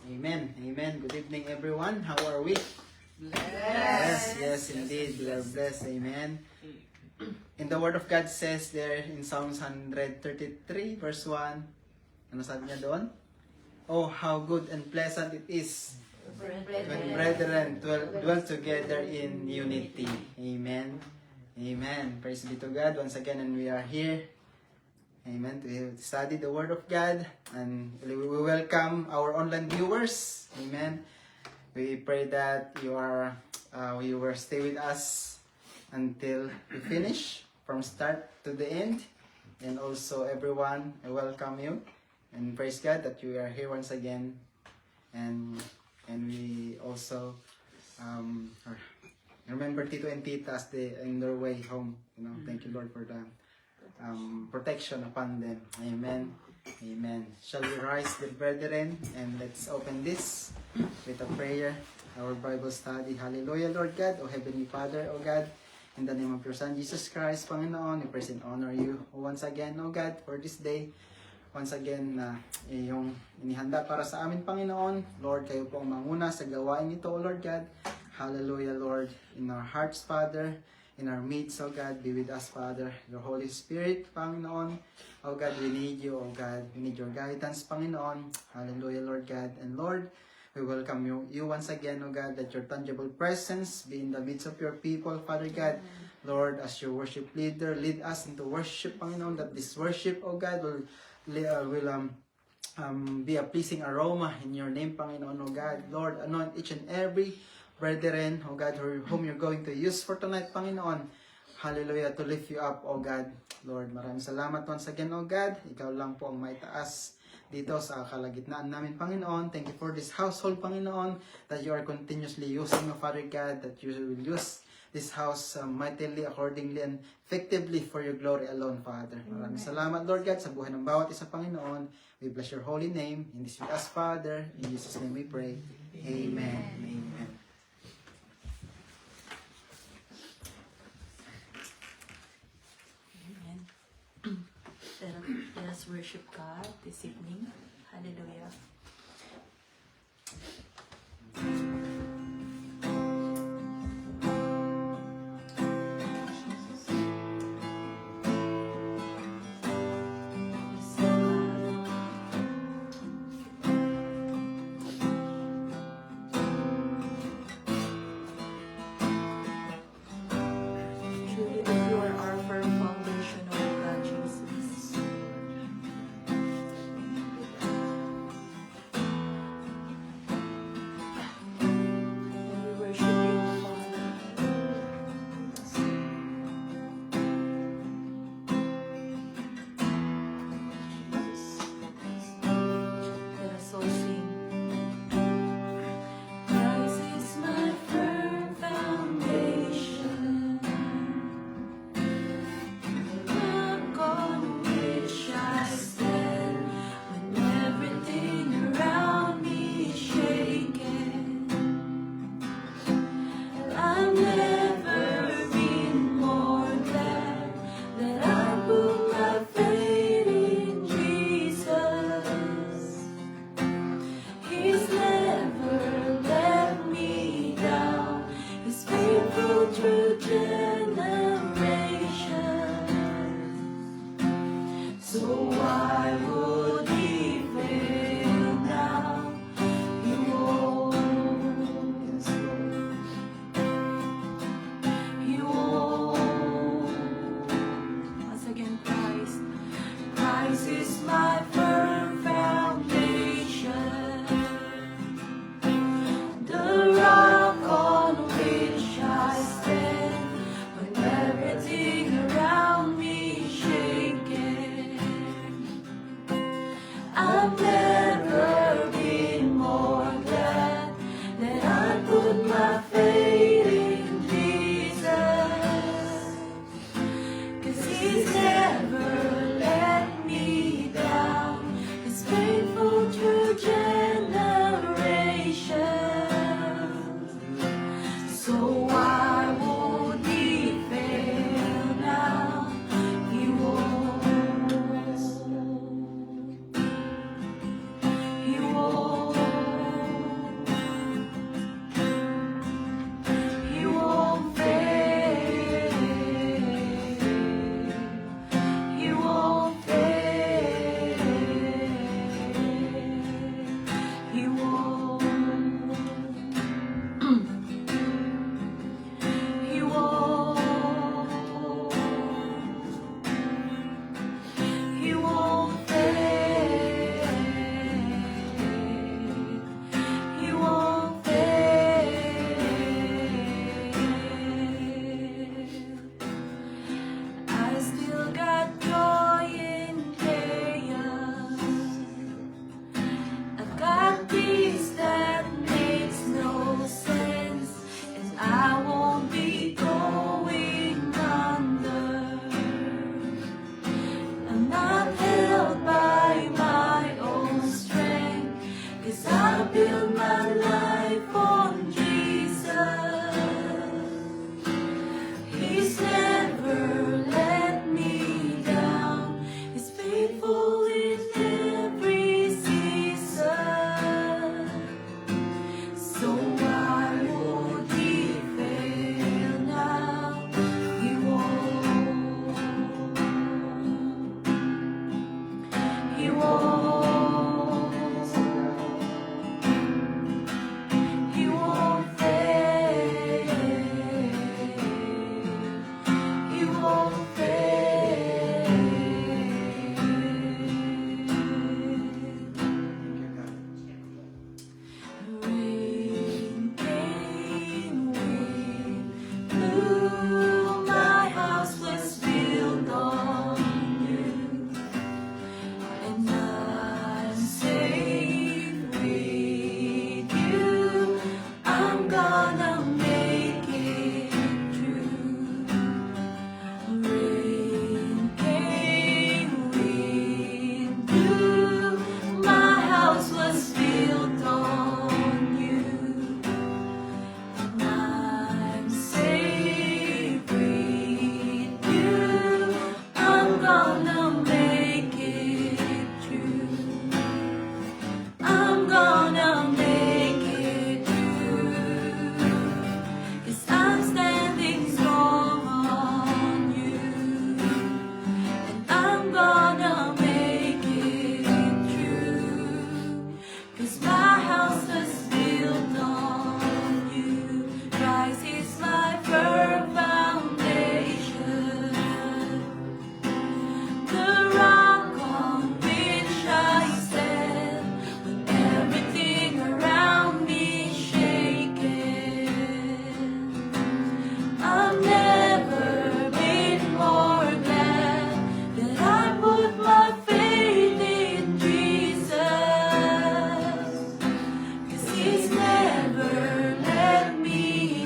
Amen. Amen. Good evening, everyone. How are we? Blessed. Yes, indeed. We are blessed. Amen. In the Word of God says there in Psalms 133, verse 1, ano sabi niya doon? Oh, how good and pleasant it is when brethren dwell together in unity. Amen. Amen. Praise be to God once again, and we are here. Amen. To study the Word of God, and we welcome our online viewers. Amen. We pray that you will stay with us until we finish from start to the end, and also everyone, I welcome you and praise God that you are here once again, and we also remember Tito and Tita as they in their way home. Thank you, Lord, for the protection upon them. Amen. Amen. Shall we rise, the brethren, and let's open this with a prayer, our Bible study. Hallelujah, Lord God, O Heavenly Father, O God, in the name of your Son, Jesus Christ, Panginoon, we praise and honor you once again, O God, for this day. Once again, yung inihanda para sa amin, Panginoon. Lord, kayo po ang manguna sa gawain ito, O Lord God. Hallelujah, Lord, in our hearts, Father, in our midst, oh God, be with us, Father. Your Holy Spirit, Panginoon. Oh God, we need you, oh God. We need your guidance, Panginoon. Hallelujah, Lord God. And Lord, we welcome you once again, oh God, that your tangible presence be in the midst of your people, Father God. Lord, as your worship leader, lead us into worship, Panginoon, that this worship, oh God, will be a pleasing aroma in your name, Panginoon, oh God. Lord, anoint each and every brethren, oh God, whom you're going to use for tonight, Panginoon. Hallelujah, to lift you up, oh God. Lord, maraming salamat once again, oh God. Ikaw lang po ang maitaas dito sa kalagitnaan namin, Panginoon. Thank you for this household, Panginoon, that you are continuously using, oh Father God, that you will use this house mightily, accordingly, and effectively for your glory alone, Father. Maraming salamat, Lord God, sa buhay ng bawat isa, Panginoon. We bless your holy name. In this we ask, Father. In Jesus' name we pray. Amen. Amen. Let us worship God this evening. Hallelujah. Truly, that you are our firm foundation, O God, Jesus. build my life on Jesus. He's never let me down. He's faithful in every season. So why would he fail now? He won't. He won't. He won't fail. He won't fail. Rain came, wind blew, my house was built on you, and I'm safe with you. I'm gonna make it through. Rain came, wind blew, my house was built on you, and I'm safe with you. I'm gonna make it through. I'm gonna make it through. 'Cause I'm standing strong on you, and I'm gonna make it through. 'Cause my house is built on you. Christ is my firm foundation, the rock on which I stand when everything around me is shaking. I've never been more glad that I put my faith in Jesus. 'Cause he's never let me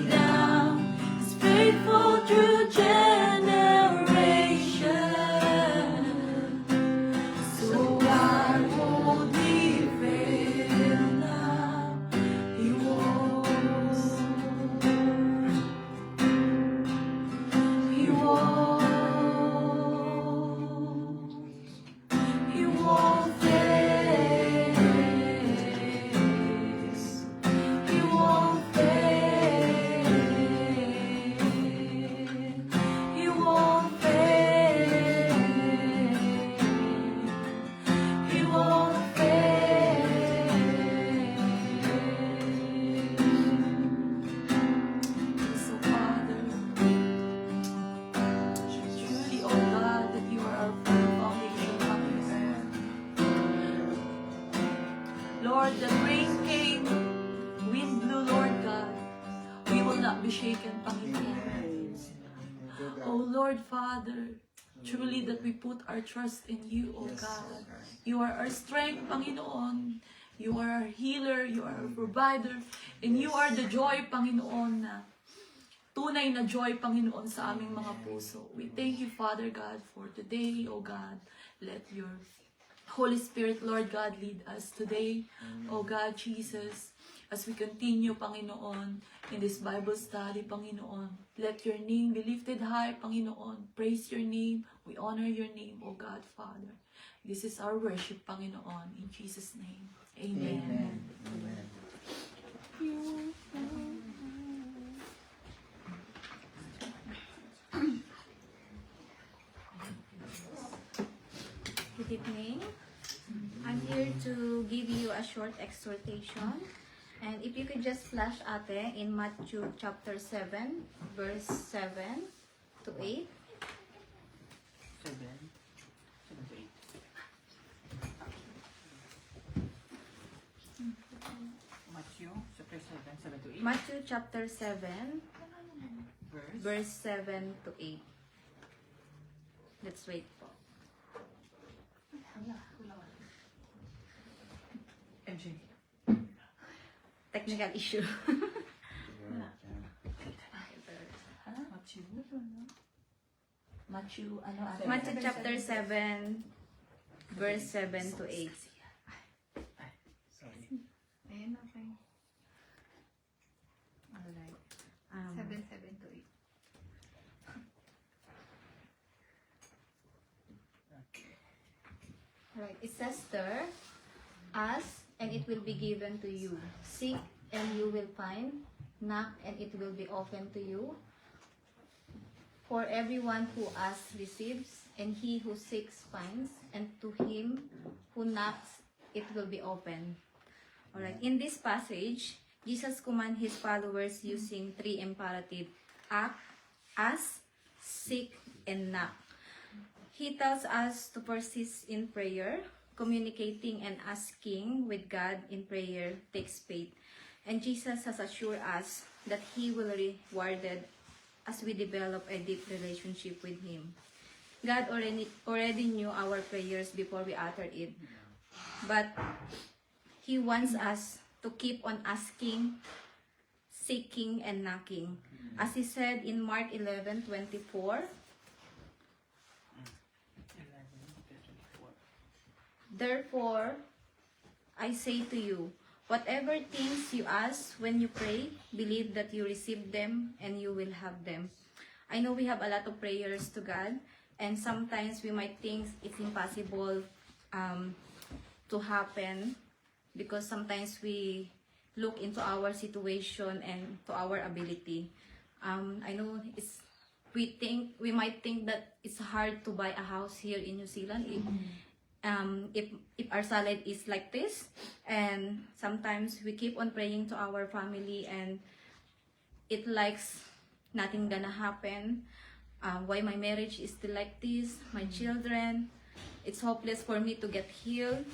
down. He's faithful through generation. So why won't he fail now? He won't. He won't. He won't fail. He won't fail. He won't fail. He won't fail. So Father, truly, oh God, that you are our firm foundation, Panginoon. Lord, the rain came, wind blew, Lord God. We will not be shaken, Panginoon. Oh Lord Father, truly that we put our trust in you, oh God. You are our strength, Panginoon. You are our healer, you are our provider, and you are the joy, Panginoon, na tunay na joy, Panginoon, sa aming mga puso. We thank you, Father God, for today, oh God. Let your Holy Spirit, Lord God, lead us today, oh God, Jesus, as we continue, Panginoon, in this Bible study, Panginoon. Let your name be lifted high, Panginoon. Praise your name. We honor your name, oh God, Father. This is our worship, Panginoon, in Jesus' name. Amen. Amen. Amen. Good evening. I'm here to give you a short exhortation. And if you could just flash ate in Matthew chapter 7, verse 7 to 8. 7 to 8. Matthew chapter 7, 7 to 8. Matthew chapter 7, Verse. verse 7 to 8. Let's wait po. MJ. Technical issue. Matthew. Matthew, ano? Matthew chapter 7, verse 7 to 8. Sorry. okay. Alright. 7, 7 to 8. Right. It says there, ask and it will be given to you. Seek and you will find. Knock and it will be opened to you. For everyone who asks receives, and he who seeks finds, and to him who knocks it will be open. Alright. In this passage, Jesus commands his followers using three imperatives: act, ask, seek, and knock. He tells us to persist in prayer. Communicating and asking with God in prayer takes faith. And Jesus has assured us that he will reward it as we develop a deep relationship with him. God already knew our prayers before we uttered it. But he wants us to keep on asking, seeking, and knocking. As he said in Mark 11:24, therefore, I say to you, whatever things you ask when you pray, believe that you receive them and you will have them. I know we have a lot of prayers to God, and sometimes we might think it's impossible to happen because sometimes we look into our situation and to our ability. I know we might think that it's hard to buy a house here in New Zealand if our salad is like this, and sometimes we keep on praying to our family and it likes nothing gonna happen. Why my marriage is still like this, my children, it's hopeless for me to get healed,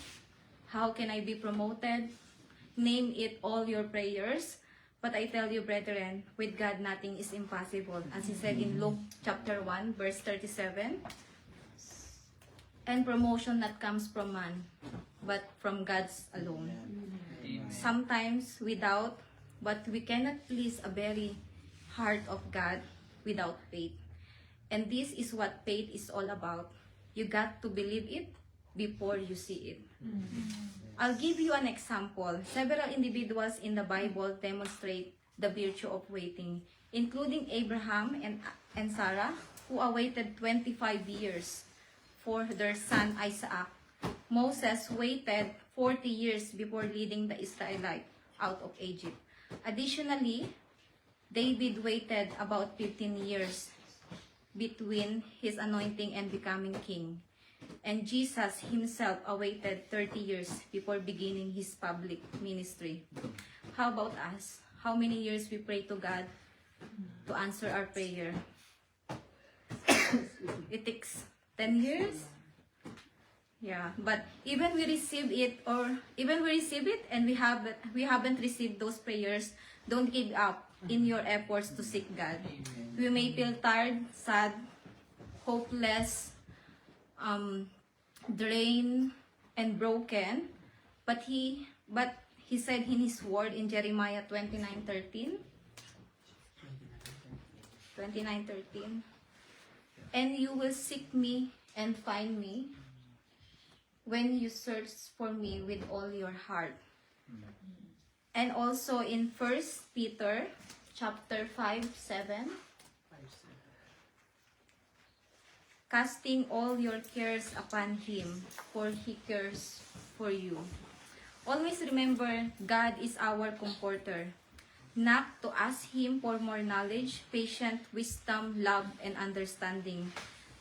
how can I be promoted? Name it, all your prayers. But I tell you, brethren, with God nothing is impossible, as he said in Luke chapter 1 verse 37. And promotion not comes from man, but from God's alone. Sometimes we doubt, but we cannot please a very heart of God without faith. And this is what faith is all about. You got to believe it before you see it. I'll give you an example. Several individuals in the Bible demonstrate the virtue of waiting, including Abraham and Sarah, who awaited 25 years for their son Isaac. Moses waited 40 years before leading the Israelites out of Egypt. Additionally, David waited about 15 years between his anointing and becoming king. And Jesus himself awaited 30 years before beginning his public ministry. How about us? How many years we pray to God to answer our prayer? It takes 10 years? Yeah, but even we receive it and we haven't received those prayers, don't give up in your efforts to seek God. We may feel tired, sad, hopeless, drained, and broken, but he said in his word in Jeremiah 29:13, and you will seek me and find me when you search for me with all your heart. And also in 1 Peter chapter 5:7, casting all your cares upon him, for he cares for you. Always remember, God is our comforter. Knock to ask him for more knowledge, patience, wisdom, love, and understanding.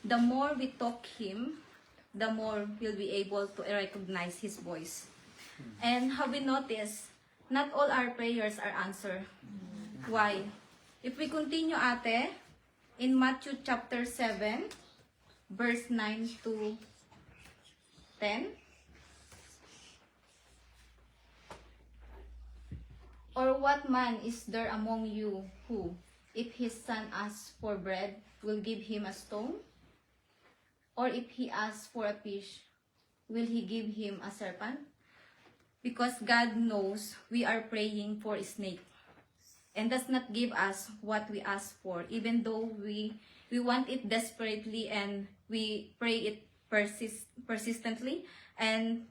The more we talk him, the more we'll be able to recognize his voice. And have we noticed, not all our prayers are answered. Why? If we continue, ate, in Matthew chapter 7, verse 9 to 10. Or what man is there among you who, if his son asks for bread, will give him a stone? Or if he asks for a fish, will he give him a serpent? Because God knows we are praying for a snake and does not give us what we ask for, even though we want it desperately and we pray it persistently. And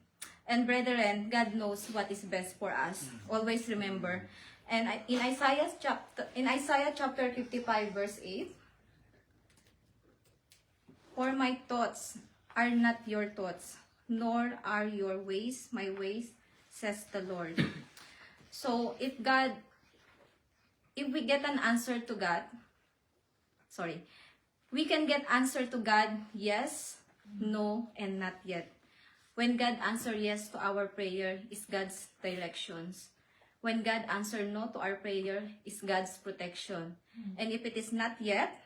And brethren, God knows what is best for us. Always remember. And in Isaiah chapter 55 verse 8, for my thoughts are not your thoughts, nor are your ways my ways, says the Lord. So if we get an answer to God, we can get answer to God, yes, no, and not yet. When God answer yes to our prayer is God's directions. When God answer no to our prayer is God's protection. And if it is not yet,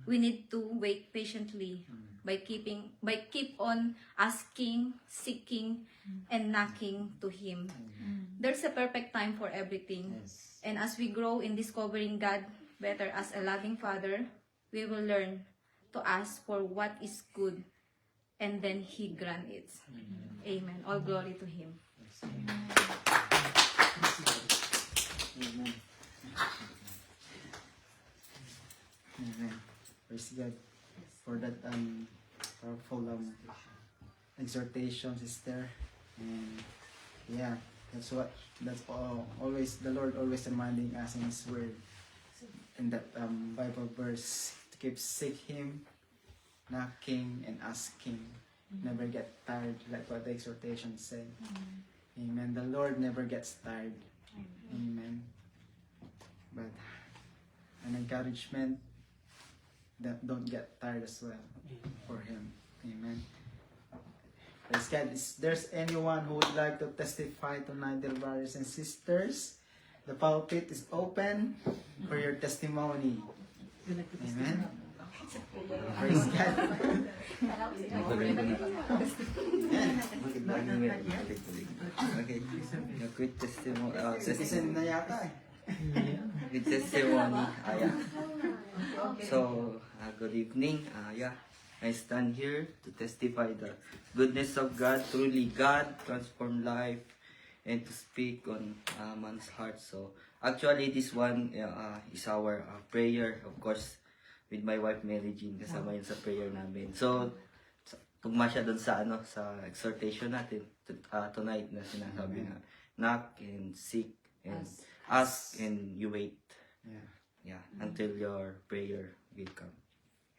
we need to wait patiently by keep on asking, seeking, and knocking to Him. There's a perfect time for everything. Yes. And as we grow in discovering God better as a loving Father, we will learn to ask for what is good, and then He grant it. Amen. All glory to Him. Amen. Amen. Praise God for that powerful exhortation, sister. And yeah, that's always the Lord always reminding us in His Word, in that Bible verse, to keep seek Him, knocking and asking. Never get tired, like what the exhortation said. Amen. The Lord never gets tired. Amen. But an encouragement that don't get tired as well for Him. Amen. Praise God. Is there's anyone who would like to testify tonight, dear brothers and sisters? The pulpit is open for your testimony. Amen. Praise God. Okay, a quick testimony. Citizen na yata eh. With testimony. Yeah. So, good evening. Yeah, I stand here to testify the goodness of God. Truly, God transformed life, and to speak on man's heart. So, actually, this one is our prayer, of course, with my wife Mary Jean, kasama yun sa prayer namin. So, tugma siya doon sa sa exhortation natin tonight na sinasabi na knock and seek and ask and you wait. Yeah, until your prayer will come.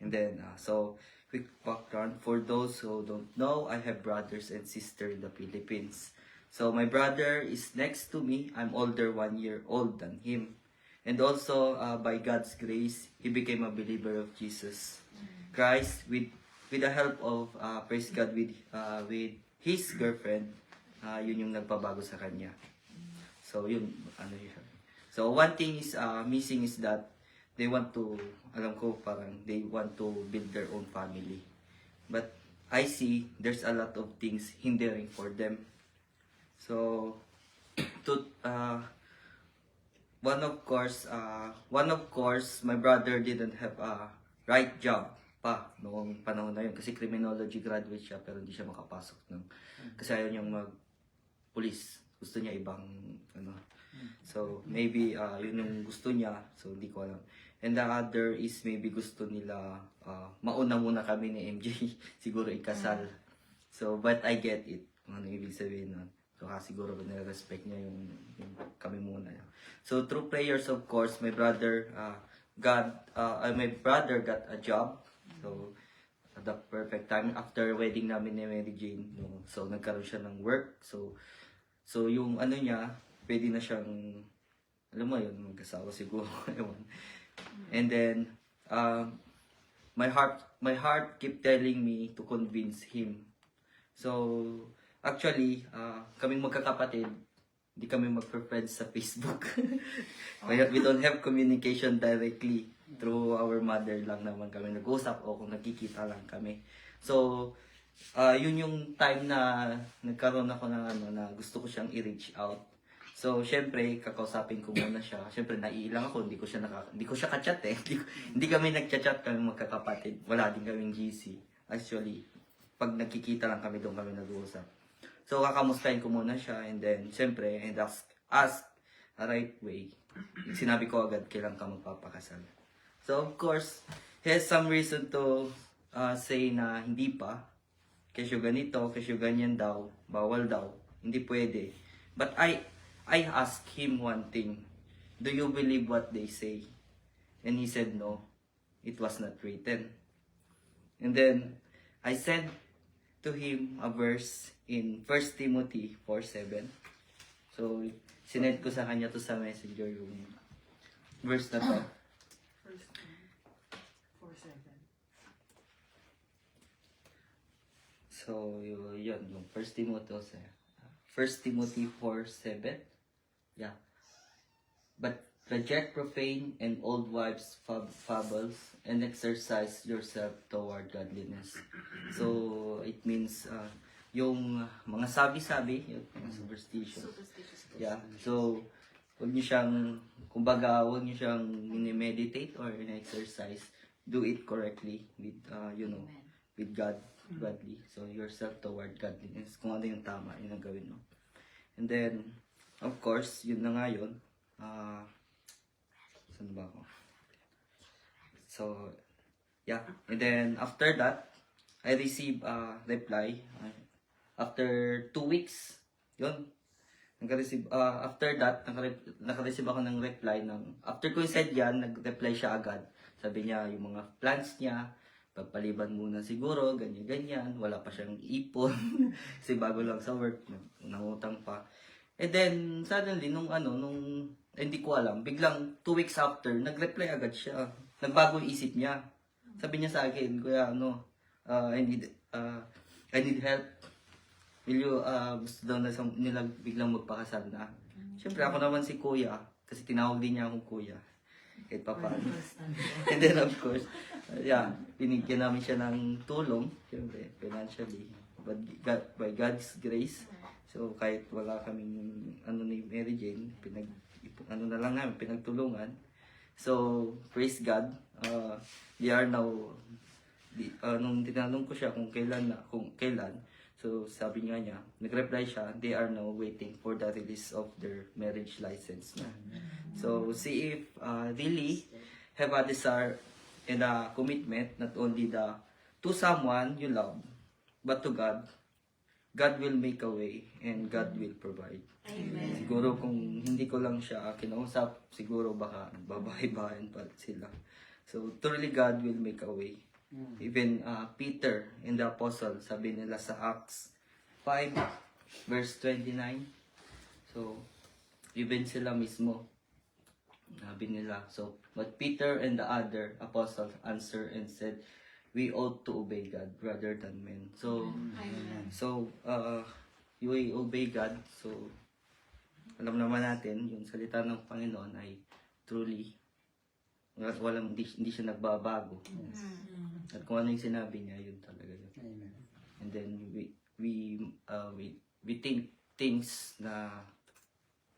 And then, so, quick background. For those who don't know, I have brothers and sisters in the Philippines. So, my brother is next to me. I'm older 1 year old than him. And also, by God's grace, he became a believer of Jesus Christ with the help of, praise God, with his girlfriend. Yun yung nagpabago sa kanya. So, yun, yun. So, one thing is missing is that they want to, alam ko, parang they want to build their own family. But I see there's a lot of things hindering for them. So, one of course, my brother didn't have a right job pa noong panahon na yun. Kasi criminology graduate siya pero hindi siya makapasok ng kasi ayaw niyang mag-police. Gusto niya ibang So, maybe yun yung gusto niya. So, hindi ko alam. And the other is maybe gusto nila mauna muna kami ni MJ. Siguro ikasal. So, but I get it. Ano ibig sabihin nun. So, siguro nire-respect niya yung kami muna. So, through prayers, of course, my brother got a job. So, at the perfect time, after wedding namin ni Mary Jane, so, nagkaroon siya ng work. So yung niya, pwede na siyang, alam mo yun, mag-asawa siguro. And then, my heart keep telling me to convince him. So, actually, kaming magkakapatid, hindi kami magpa-friends sa Facebook. We don't have communication directly. Through our mother lang naman kami nag-usap o kung nagkikita lang kami. So, yun yung time na nagkaroon ako ng na gusto ko siyang i-reach out. So, syempre, kakausapin ko muna siya. Syempre, naiilang ako, hindi ko siya ka-chat eh. Hindi kami nag-chat kami magkakapatid. Wala din kaming GC. Actually, pag nagkikita lang kami, doon kami nag-uusap. So, kakamustahin ko muna siya and then, syempre, and ask a right way. Sinabi ko agad, kailan ka magpapakasal. So, of course, he has some reason to say na hindi pa. Kasi ganito, kasi ganyan daw, bawal daw. Hindi pwede. But I asked him one thing. Do you believe what they say? And he said no. It was not written. And then I said to him a verse in 1 Timothy 4:7. So sinend ko sa kanya to sa messenger yung verse na to. First 4:7. So, yun, yung 1 Timothy 4:7. Yeah. But reject profane and old wives' fables and exercise yourself toward godliness. So, it means, yung mga sabi-sabi, yung mga superstitions. Yeah. So, huwag niyo siyang, kumbaga, huwag niyo siyang meditate or in-exercise. Do it correctly with, with God. Godly. So, yourself toward godliness. Kung ano yung tama, yun ang gawin mo. And then, of course, yun na nga yun. Saan ba ako? So, yeah. And then, after that, I received a reply. After 2 weeks, yun. After that, naka-receive ako ng reply after ko said yan, nag-reply siya agad. Sabi niya, yung mga plans niya, pagpaliban muna siguro, ganyan-ganyan. Wala pa siyang ipon. Kasi bago lang sa work, nangutang pa. And then, suddenly, hindi ko alam, biglang 2 weeks after, nag-reply agad siya. Nagbago yung isip niya. Sabi niya sa akin, Kuya, I need help. Will you, gusto daw nila biglang magpakasal na. Siyempre, ako naman si Kuya, kasi tinawag din niya akong Kuya. Kahit pa paano. And then, of course, binigyan namin siya ng tulong, siyempre, financially. But by God's grace, so kahit wala kaming ni Mary Jane, pinagtulungan. So, praise God. They are now, nung tinanong ko siya kung kailan, so sabi nga niya, nag-reply siya, they are now waiting for the release of their marriage license na. So, see if really have a desire and a commitment, not only to someone you love, but to God. God will make a way and God will provide. Amen. Siguro kung hindi ko lang siya kinausap, siguro baka babahay-bahayan pa sila. So, truly God will make a way. Even Peter and the apostle, sabi nila sa Acts 5, verse 29. So, even sila mismo, sabi nila. So, but Peter and the other apostles answered and said, we ought to obey God rather than men. So, we obey God. So, alam naman natin, yung salita ng Panginoon ay truly, hindi siya nagbabago. At kung ano yung sinabi niya, yun talaga yun. Amen. And then, we think things na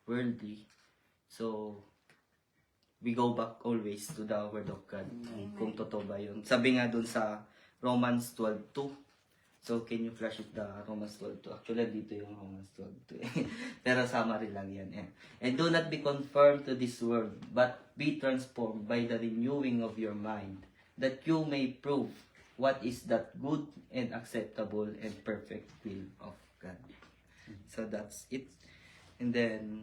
worldly. So, we go back always to the Word of God. Kung totoo ba yun. Sabi nga dun sa Romans 12:2. So, can you flash it, the Romans 12:2? Actually, dito yung Romans 12:2. Pero summary lang yan. And do not be conformed to this world, but be transformed by the renewing of your mind, that you may prove what is that good and acceptable and perfect will of God. So, that's it. And then,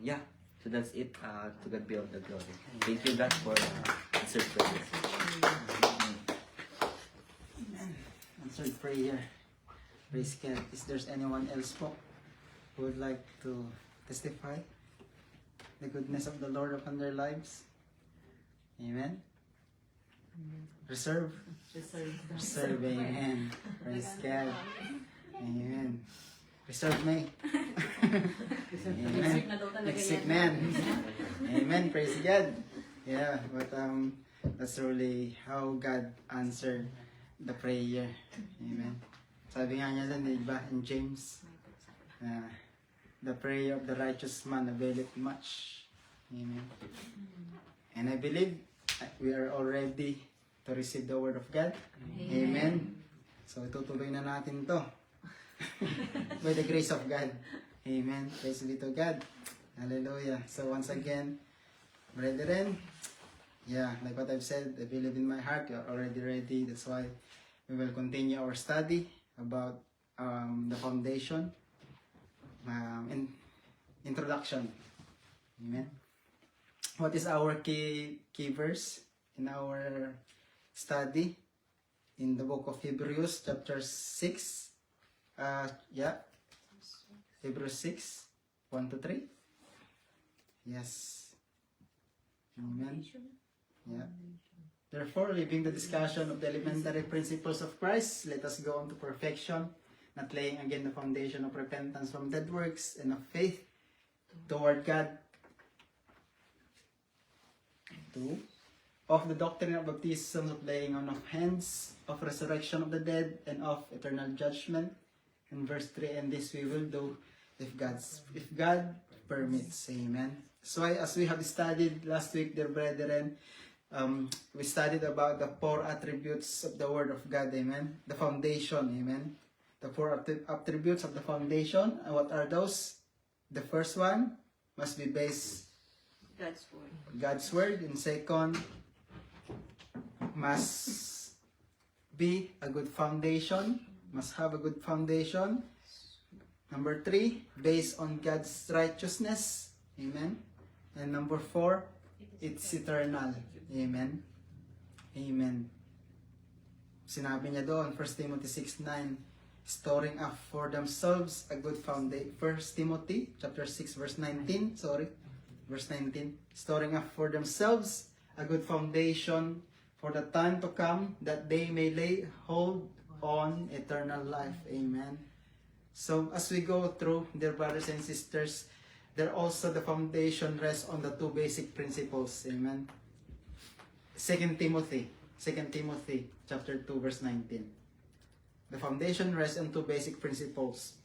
so that's it. To God be all the glory. Thank you, God, for answered prayers. Answered prayer. Praise God. Is there anyone else po who would like to testify the goodness of the Lord upon their lives? Amen. Reserve. Reserve. Amen. Praise God. Amen. Reserve me. Amen. Next week, man. Amen. Praise God. Yeah, but that's really how God answered the prayer. Amen. Sabi nga niya dun, diba, in James, the prayer of the righteous man availeth much. Amen. And I believe we are all ready to receive the word of God. Amen. So, itutuloy na natin to. By the grace of God. Amen. Praise be to God. Hallelujah. So once again, brethren, like what I've said, I believe in my heart, you're already ready. That's why we will continue our study about the foundation. introduction. Amen. What is our key verse in our study? In the book of Hebrews, chapter 6. Hebrews 6, 1 to 3. Yes. Amen. Yeah. Therefore, leaving the discussion of the elementary principles of Christ, let us go on to perfection, not laying again the foundation of repentance from dead works and of faith toward God. 2. Of the doctrine of baptism, of laying on of hands, of resurrection of the dead, and of eternal judgment. In verse 3, and this we will do if God permits. Amen. So as we have studied last week, dear brethren, we studied about the 4 attributes of the Word of God. Amen. The foundation. Amen. The 4 attributes of the foundation. And what are those? The first one must be based God's Word. And second, must be a good foundation. Must have a good foundation. Number 3, based on God's righteousness. Amen. And number 4, it's eternal. Amen. Amen. Sinabi niya doon, 1 Timothy 6:9, storing up for themselves a good foundation. 1 Timothy chapter 6 verse 19, verse 19, storing up for themselves a good foundation for the time to come, that they may lay hold on eternal life. Amen. So as we go through, dear brothers and sisters, there also the foundation rests on the 2 basic principles. Amen. 2 Timothy chapter 2 verse 19. The foundation rests on 2 basic principles.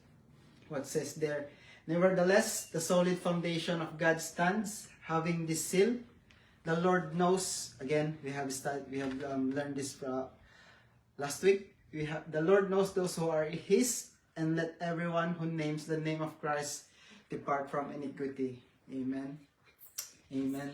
What says there? Nevertheless, the solid foundation of God stands, having this seal. The Lord knows. Again, we have learned this last week. The Lord knows those who are His, and let everyone who names the name of Christ depart from iniquity. Amen. Amen.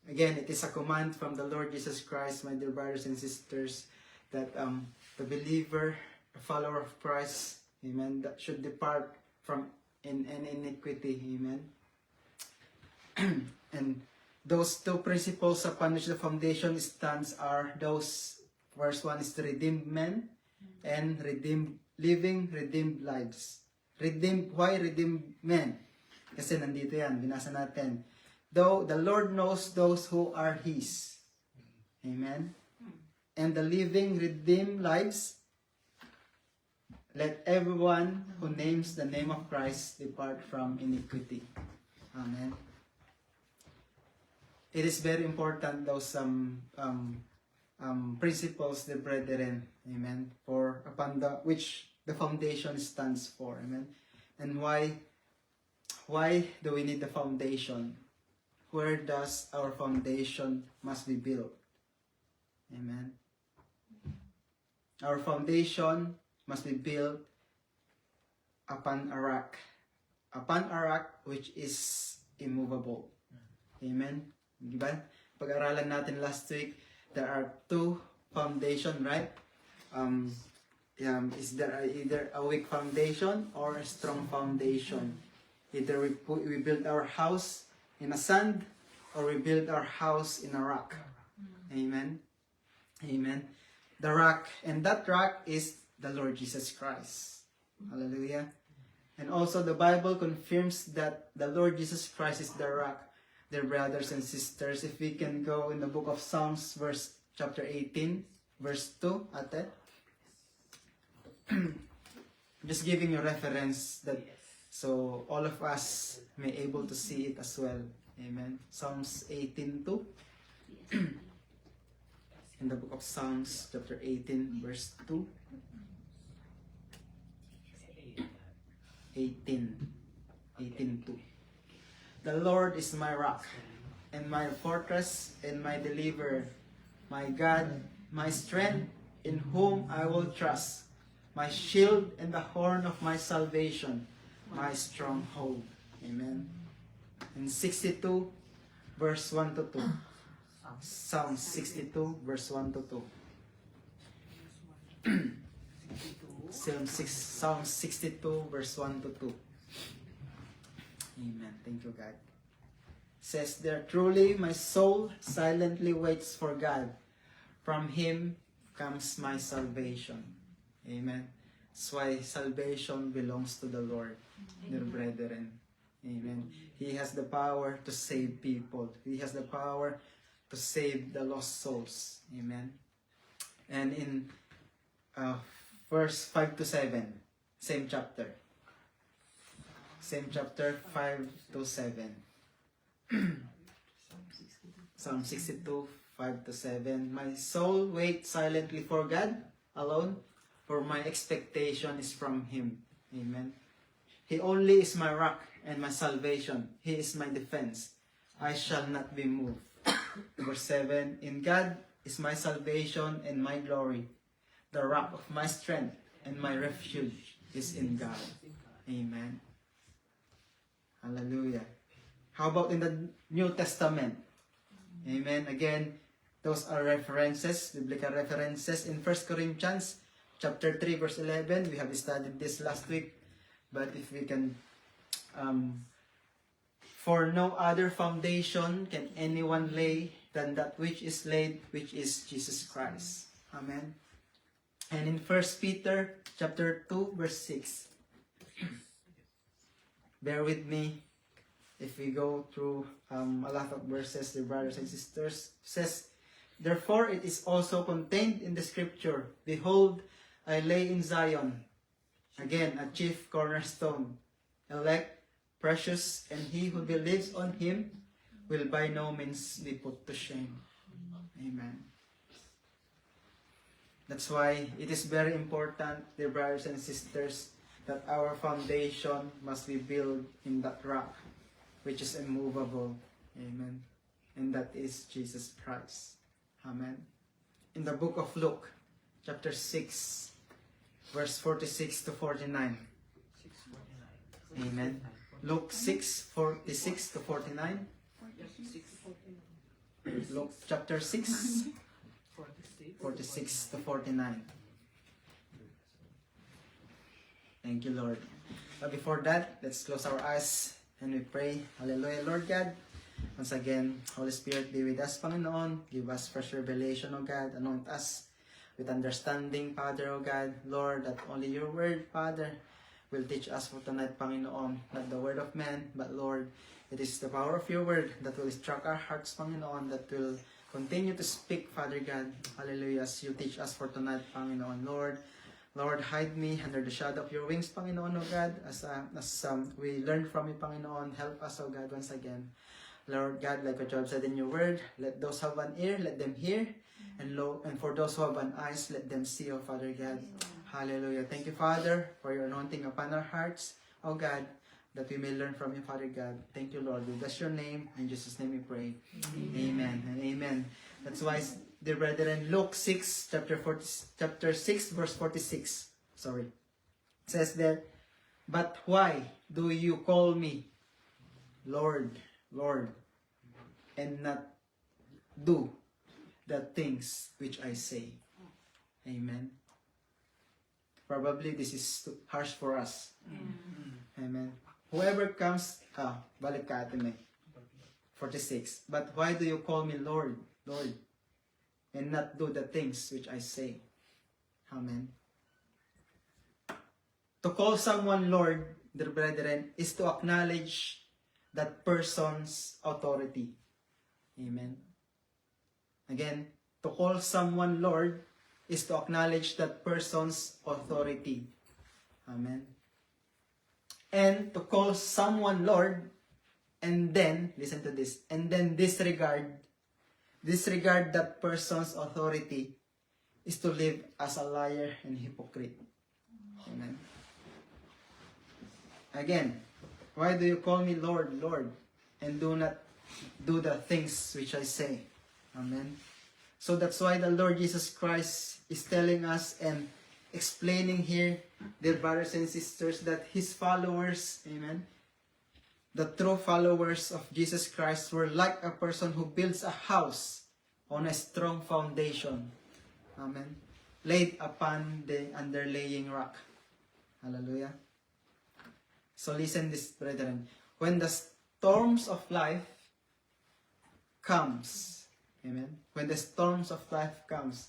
Again, it is a command from the Lord Jesus Christ, my dear brothers and sisters, that the believer, the follower of Christ, amen, that should depart from iniquity. Amen. And those 2 principles upon which the foundation stands are those. First one is to redeem men and living redeemed lives. Why redeem men? Kasi nandito yan, binasa natin. Though the Lord knows those who are His. Amen. And the living redeemed lives, let everyone who names the name of Christ depart from iniquity. Amen. It is very important, those principles, the brethren, amen, for upon which the foundation stands for. Amen. And why do we need the foundation? Where does our foundation must be built? Amen. Our foundation must be built upon a rock. Upon a rock which is immovable. Amen. Diba? Pag-aralan natin last week, there are 2 foundation, right? Is there either a weak foundation or a strong foundation? Either we build our house in a sand, or we build our house in a rock. Amen. Amen. The rock, and that rock is the Lord Jesus Christ. Hallelujah. And also the Bible confirms that the Lord Jesus Christ is the rock. Dear brothers and sisters, if we can go in the book of Psalms, chapter 18, verse 2, ate. Just giving you reference that so all of us may able to see it as well. Amen. Psalms 18:2. In the book of Psalms, chapter 18, verse 2. 18:2. The Lord is my rock, and my fortress, and my deliverer, my God, my strength, in whom I will trust, my shield and the horn of my salvation, my stronghold. Amen. In 62, verse 1 to 2. Psalm 62, verse 1 to 2. Psalm 62, verse 1 to 2. Amen. Thank you, God. Says there, truly my soul silently waits for God. From Him comes my salvation. Amen. That's why salvation belongs to the Lord, dear brethren. Amen. He has the power to save people. He has the power to save the lost souls. Amen. And in verse 5 to 7, same chapter. Same chapter, 5 to 7. Psalm 62, 5 to 7. My soul waits silently for God alone, for my expectation is from Him. Amen. He only is my rock and my salvation. He is my defense. I shall not be moved. Verse 7. In God is my salvation and my glory. The rock of my strength and my refuge is in God. Amen. Hallelujah. How about in the New Testament? Amen. Again, those are references, biblical references. In 1 Corinthians chapter 3 verse 11, we have studied this last week. But if we can, for no other foundation can anyone lay than that which is laid, which is Jesus Christ. Amen. And in 1 Peter chapter 2 verse 6, bear with me if we go through a lot of verses, dear brothers and sisters. It says, therefore it is also contained in the scripture, behold, I lay in Zion, again, a chief cornerstone, elect, precious, and he who believes on him will by no means be put to shame. Amen. That's why it is very important, dear brothers and sisters, that our foundation must be built in that rock, which is immovable. Amen. And that is Jesus Christ. Amen. In the book of Luke, chapter 6, verse 46 to 49. Amen. Luke 6, 46 to 49. Luke chapter 6, 46 to 49. Thank you, Lord. But before that, let's close our eyes and we pray. Hallelujah, Lord God. Once again, Holy Spirit, be with us, Panginoon. Give us fresh revelation, O God. Anoint us with understanding, Father, O God. Lord, that only your word, Father, will teach us for tonight, Panginoon. Not the word of man, but Lord, it is the power of your word that will instruct our hearts, Panginoon, that will continue to speak, Father God. Hallelujah, as you teach us for tonight, Panginoon. Lord, hide me under the shadow of your wings, Panginoon, O God, as we learn from you, Panginoon. Help us, O God, once again. Lord God, like what you have said in your word, let those who have an ear, let them hear. And for those who have an eyes, let them see, O Father God. Hallelujah. Thank you, Father, for your anointing upon our hearts, O God, that we may learn from you, Father God. Thank you, Lord. We bless your name. In Jesus' name we pray. Amen and amen. That's why, dear brethren, Luke 6, chapter 6, verse 46. Sorry. It says there, but why do you call me Lord, Lord, and not do the things which I say? Amen. Probably this is too harsh for us. Amen. Whoever comes, balik ka ate May. 46. But why do you call me Lord, Lord, and not do the things which I say? Amen. To call someone Lord, dear brethren, is to acknowledge that person's authority. Amen. Again, to call someone Lord is to acknowledge that person's authority. Amen. And to call someone Lord, and then, listen to this, and then disregard that person's authority is to live as a liar and hypocrite. Amen. Again, why do you call me Lord, Lord, and do not do the things which I say? Amen. So that's why the Lord Jesus Christ is telling us and explaining here, dear brothers and sisters, that His followers, amen, the true followers of Jesus Christ were like a person who builds a house on a strong foundation, amen, laid upon the underlaying rock. Hallelujah. So listen this, brethren. when the storms of life comes, amen. When the storms of life comes,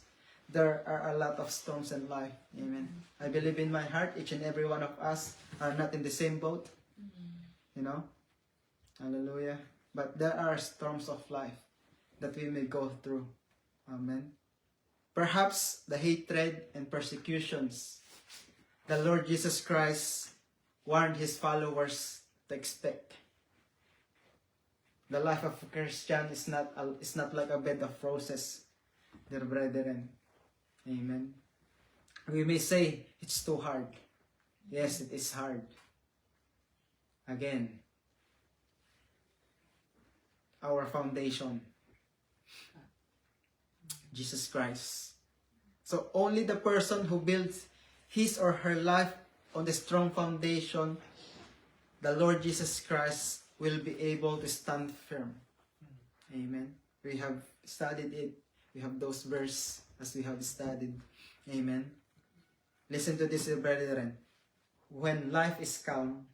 there are a lot of storms in life, amen. I believe in my heart, each and every one of us are not in the same boat, you know. Hallelujah. But there are storms of life that we may go through, amen. Perhaps the hatred and persecutions the Lord Jesus Christ warned His followers to expect. The life of a Christian is not like a bed of roses, dear brethren. Amen. We may say it's too hard. Yes, it is hard. Again, our foundation, Jesus Christ. So only the person who builds his or her life on the strong foundation, the Lord Jesus Christ, will be able to stand firm. Amen. We have studied it. We have those verses as we have studied. Amen. Listen to this, brethren. When life is calm,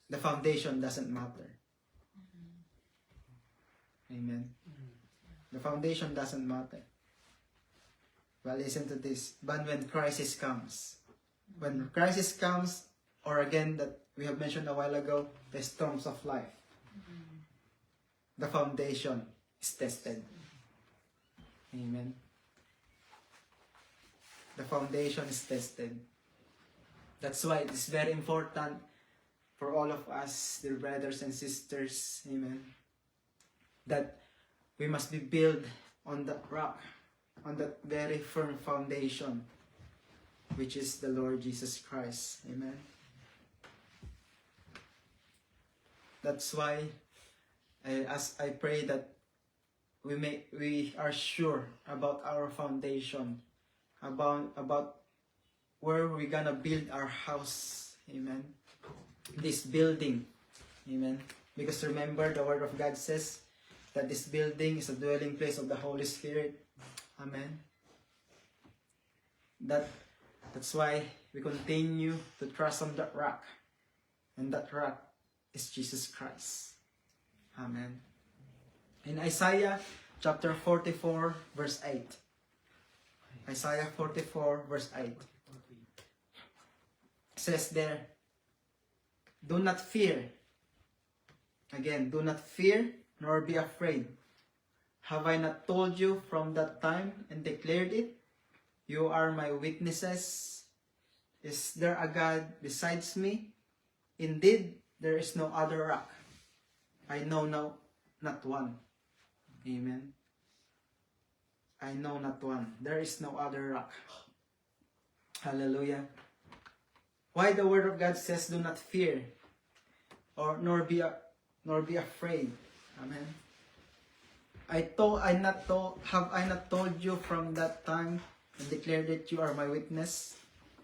the foundation doesn't matter. Amen. The foundation doesn't matter. But listen to this. But when crisis comes, or again that we have mentioned a while ago, the storms of life, the foundation is tested. Amen. The foundation is tested. That's why it is very important for all of us, dear brothers and sisters, amen, that we must be built on that rock, on that very firm foundation, which is the Lord Jesus Christ. Amen. That's why as I pray that we are sure about our foundation, about where we're gonna build our house. Amen. This building. Amen. Because remember, the Word of God says that this building is a dwelling place of the Holy Spirit. Amen. That's why we continue to trust on that rock. And that rock is Jesus Christ. Amen. In Isaiah chapter 44 verse 8. Isaiah 44 verse 8. Says there, do not fear. Again, do not fear nor be afraid. Have I not told you from that time and declared it? You are my witnesses. Is there a God besides me? Indeed, there is no other rock. I know not one. Amen. I know not one. There is no other rock. Hallelujah. Why the Word of God says, do not fear, or nor be afraid. Amen. Have I not told you from that time and declared that you are my witness?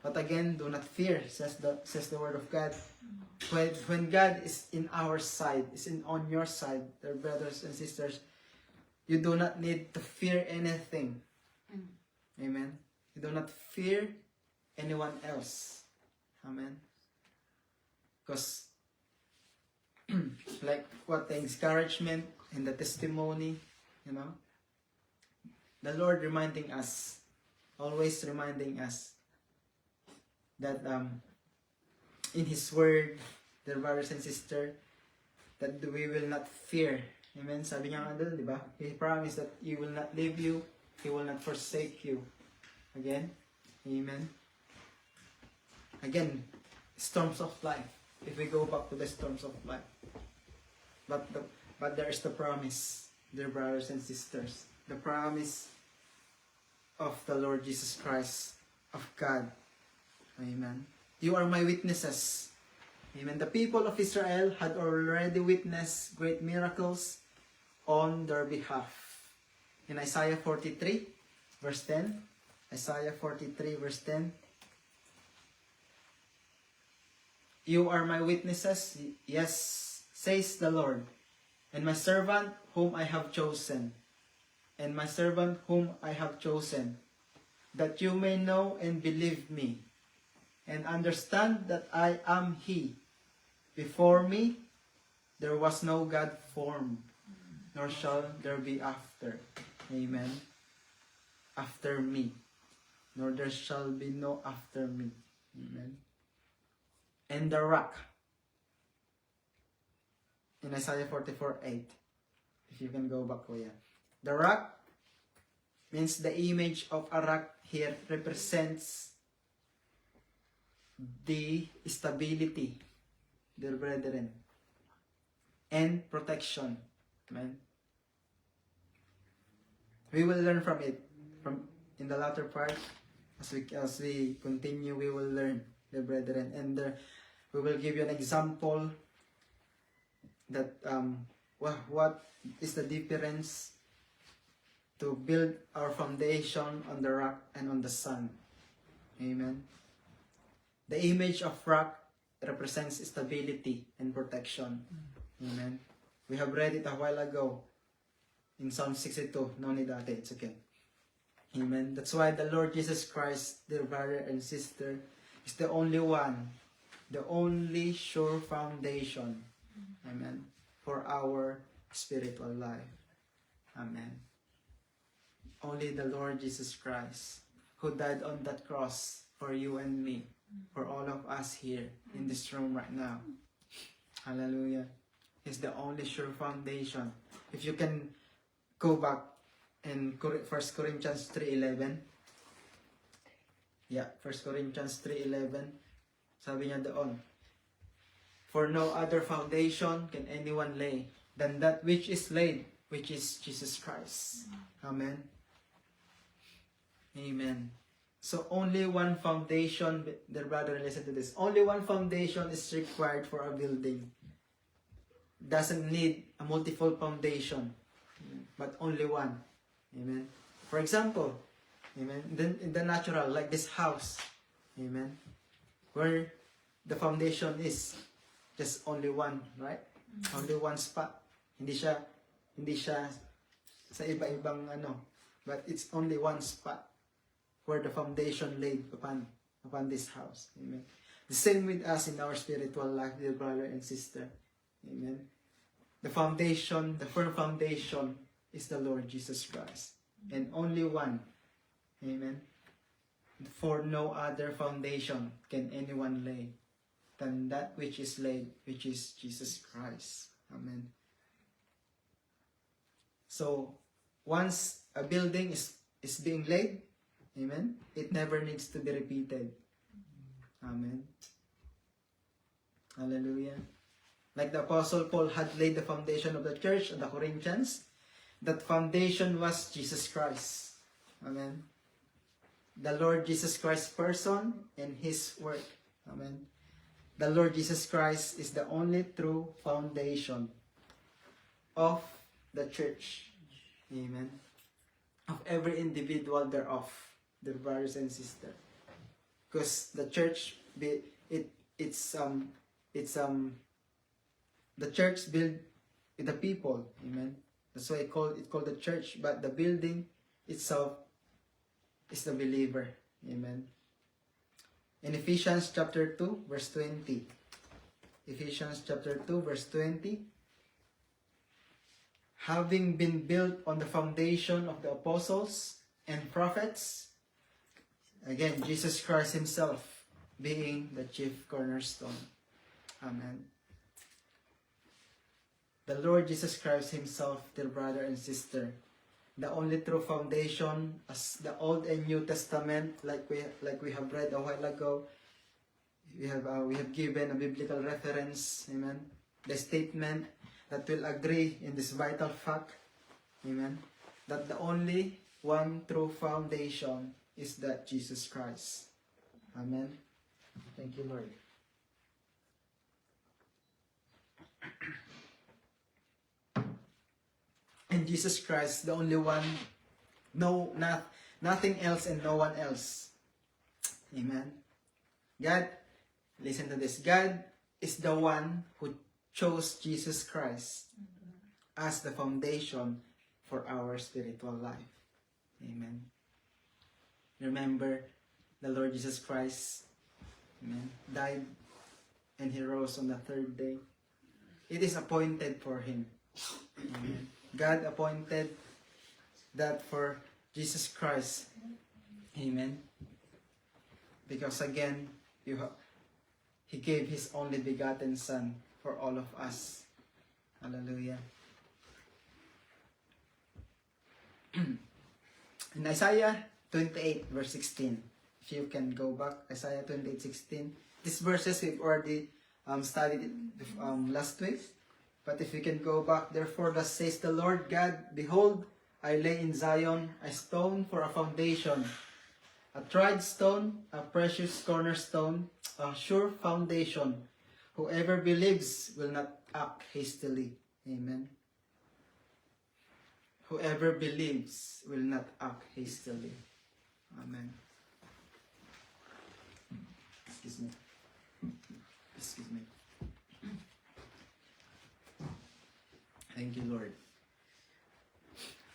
But again, do not fear, says the Word of God. When God is in our side, on your side, dear brothers and sisters, you do not need to fear anything. Amen. You do not fear anyone else. Amen. Because like what the encouragement and the testimony, you know, the Lord reminding us, always reminding us that in His Word, dear brothers and sisters, that we will not fear. Amen. Sabi niya nga doon, di ba? He promised that He will not leave you, He will not forsake you. Again, amen. Again, storms of life. If we go back to the storms of life. But there is the promise, dear brothers and sisters. The promise of the Lord Jesus Christ, of God. Amen. You are my witnesses. Amen. The people of Israel had already witnessed great miracles on their behalf. In Isaiah 43, verse 10. Isaiah 43, verse 10. You are my witnesses, yes, says the Lord, and my servant whom I have chosen, that you may know and believe me, and understand that I am He. Before me, there was no God formed, nor shall there be after. Amen. After me, nor there shall be no after me. Amen. And the rock, in Isaiah 44:8. If you can go back, Kuya. The rock means the image of a rock here represents the stability, dear brethren, and protection. Amen. We will learn from it, from in the latter part. As we continue, we will learn, dear brethren, and we will give you an example that what is the difference to build our foundation on the rock and on the sun. Amen. The image of rock represents stability and protection. Amen. We have read it a while ago in Psalm 62. No need dati. It's okay. Amen. That's why the Lord Jesus Christ, dear brother and sister, is the only one, the only sure foundation. Amen. For our spiritual life. Amen. Only the Lord Jesus Christ, who died on that cross for you and me, for all of us here in this room right now. Hallelujah. Is the only sure foundation. If you can go back in 1 Corinthians 3:11. Yeah, 1 Corinthians 3:11. Sabi niya doon, for no other foundation can anyone lay than that which is laid, which is Jesus Christ. Amen. Amen. So only one foundation, dear brother, listen to this. Only one foundation is required for a building. Doesn't need a multiple foundation, but only one. Amen. For example, amen, then in the natural, like this house, amen, where the foundation is just only one, right? Only one spot. Hindi siya sa iba-ibang but it's only one spot where the foundation laid upon this house. Amen. The same with us in our spiritual life, dear brother and sister. Amen. The foundation, the firm foundation is the Lord Jesus Christ. And only one. Amen. For no other foundation can anyone lay than that which is laid, which is Jesus Christ. Amen. So, once a building is being laid, amen, it never needs to be repeated. Amen. Hallelujah. Like the Apostle Paul had laid the foundation of the church of the Corinthians, that foundation was Jesus Christ. Amen. The Lord Jesus Christ's person and His work. Amen. The Lord Jesus Christ is the only true foundation of the church. Amen. Of every individual thereof, dear brothers and sisters. Because the church, the church built with the people. Amen. That's why it called the church. But the building itself is the believer. Amen. In Ephesians chapter 2, verse 20. Ephesians chapter 2, verse 20. Having been built on the foundation of the apostles and prophets, again, Jesus Christ Himself being the chief cornerstone. Amen. The Lord Jesus Christ Himself, dear brother and sister, the only true foundation, as the Old and New Testament, like we have read a while ago, we have given a biblical reference, amen. The statement that will agree in this vital fact, amen, that the only one true foundation is that Jesus Christ. Amen. Thank you, Lord. And Jesus Christ, the only one, nothing else and no one else. Amen. God, listen to this. God is the one who chose Jesus Christ as the foundation for our spiritual life. Amen. Remember, the Lord Jesus Christ Amen. Died and he rose on the third day. It is appointed for him. Amen. God appointed that for Jesus Christ. Amen. Because again, he gave his only begotten Son for all of us. Hallelujah. In Isaiah 28 verse 16, if you can go back, Isaiah 28:16. These verses we've already studied last week. But if you can go back, therefore thus says the Lord God, behold, I lay in Zion a stone for a foundation, a tried stone, a precious cornerstone, a sure foundation. Whoever believes will not act hastily. Amen. Whoever believes will not act hastily. Amen. Excuse me. Excuse me. Thank you, Lord.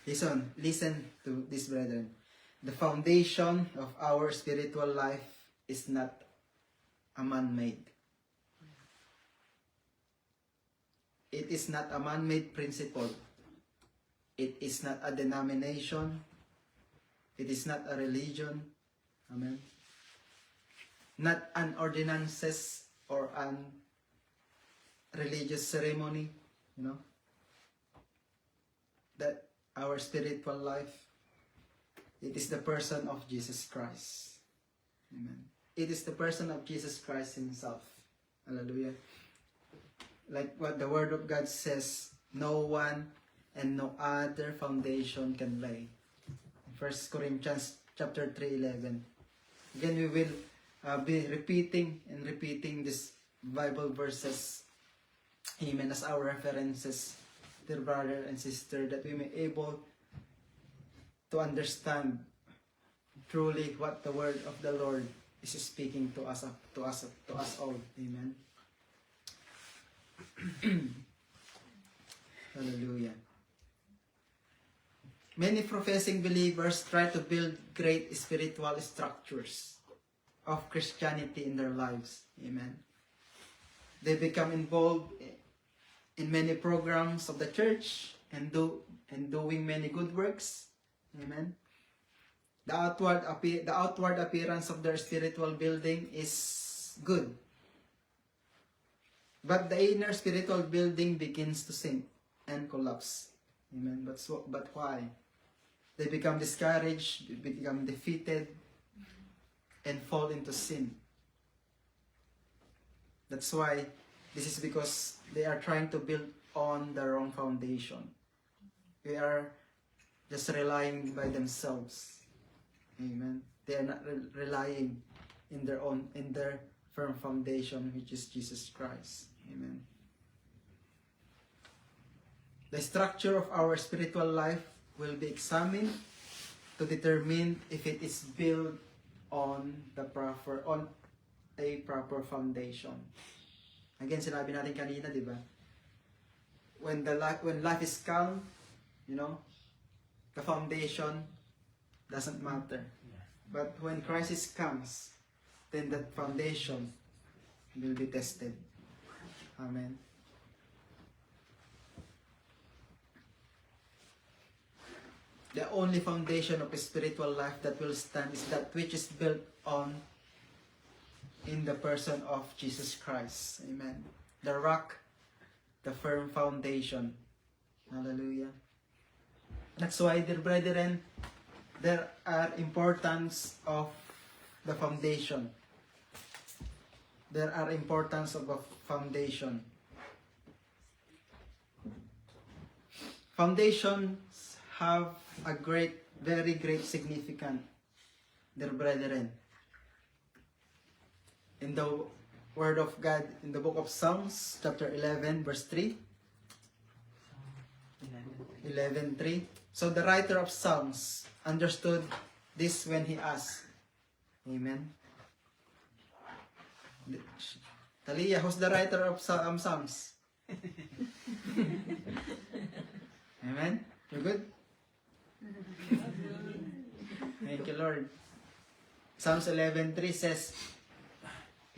Listen to this, brethren. The foundation of our spiritual life is not a man-made. It is not a man-made principle. It is not a denomination. It is not a religion. Amen. Not an ordinances or an religious ceremony, you know. That our spiritual life, it is the person of Jesus Christ. Amen. It is the person of Jesus Christ himself. Hallelujah. Like what the Word of God says, no one and no other foundation can lay. 1 Corinthians chapter 3:11. Again, we will be repeating these Bible verses, amen, as our references, dear brother and sister, that we may able to understand truly what the word of the Lord is speaking to us all. Amen. Hallelujah. Many professing believers try to build great spiritual structures of Christianity in their lives. Amen. They become involved in many programs of the church and doing many good works. Amen. The outward appearance of their spiritual building is good. But the inner spiritual building begins to sink and collapse. Amen. But why? They become discouraged, they become defeated, and fall into sin. That's why this is because they are trying to build on the wrong foundation. They are just relying by themselves. Amen. They are not relying in their firm foundation, which is Jesus Christ. Amen. The structure of our spiritual life will be examined to determine if it is built on a proper foundation. Again, sinabi natin kanina, di ba? When life is calm, you know, the foundation doesn't matter. But when crisis comes, then that foundation will be tested. Amen. The only foundation of a spiritual life that will stand is that which is built on in the person of Jesus Christ. Amen. The rock, the firm foundation. Hallelujah. That's why, dear brethren, there are importance of the foundation. There are importance of a foundation. Foundations have a very great significance, dear brethren. In the Word of God, in the book of Psalms, chapter 11, verse 3. 11:3. So the writer of Psalms understood this when he asked. Amen. Talia, who's the writer of Psalms? Amen? You good? Thank you, Lord. Psalms 11:3 says,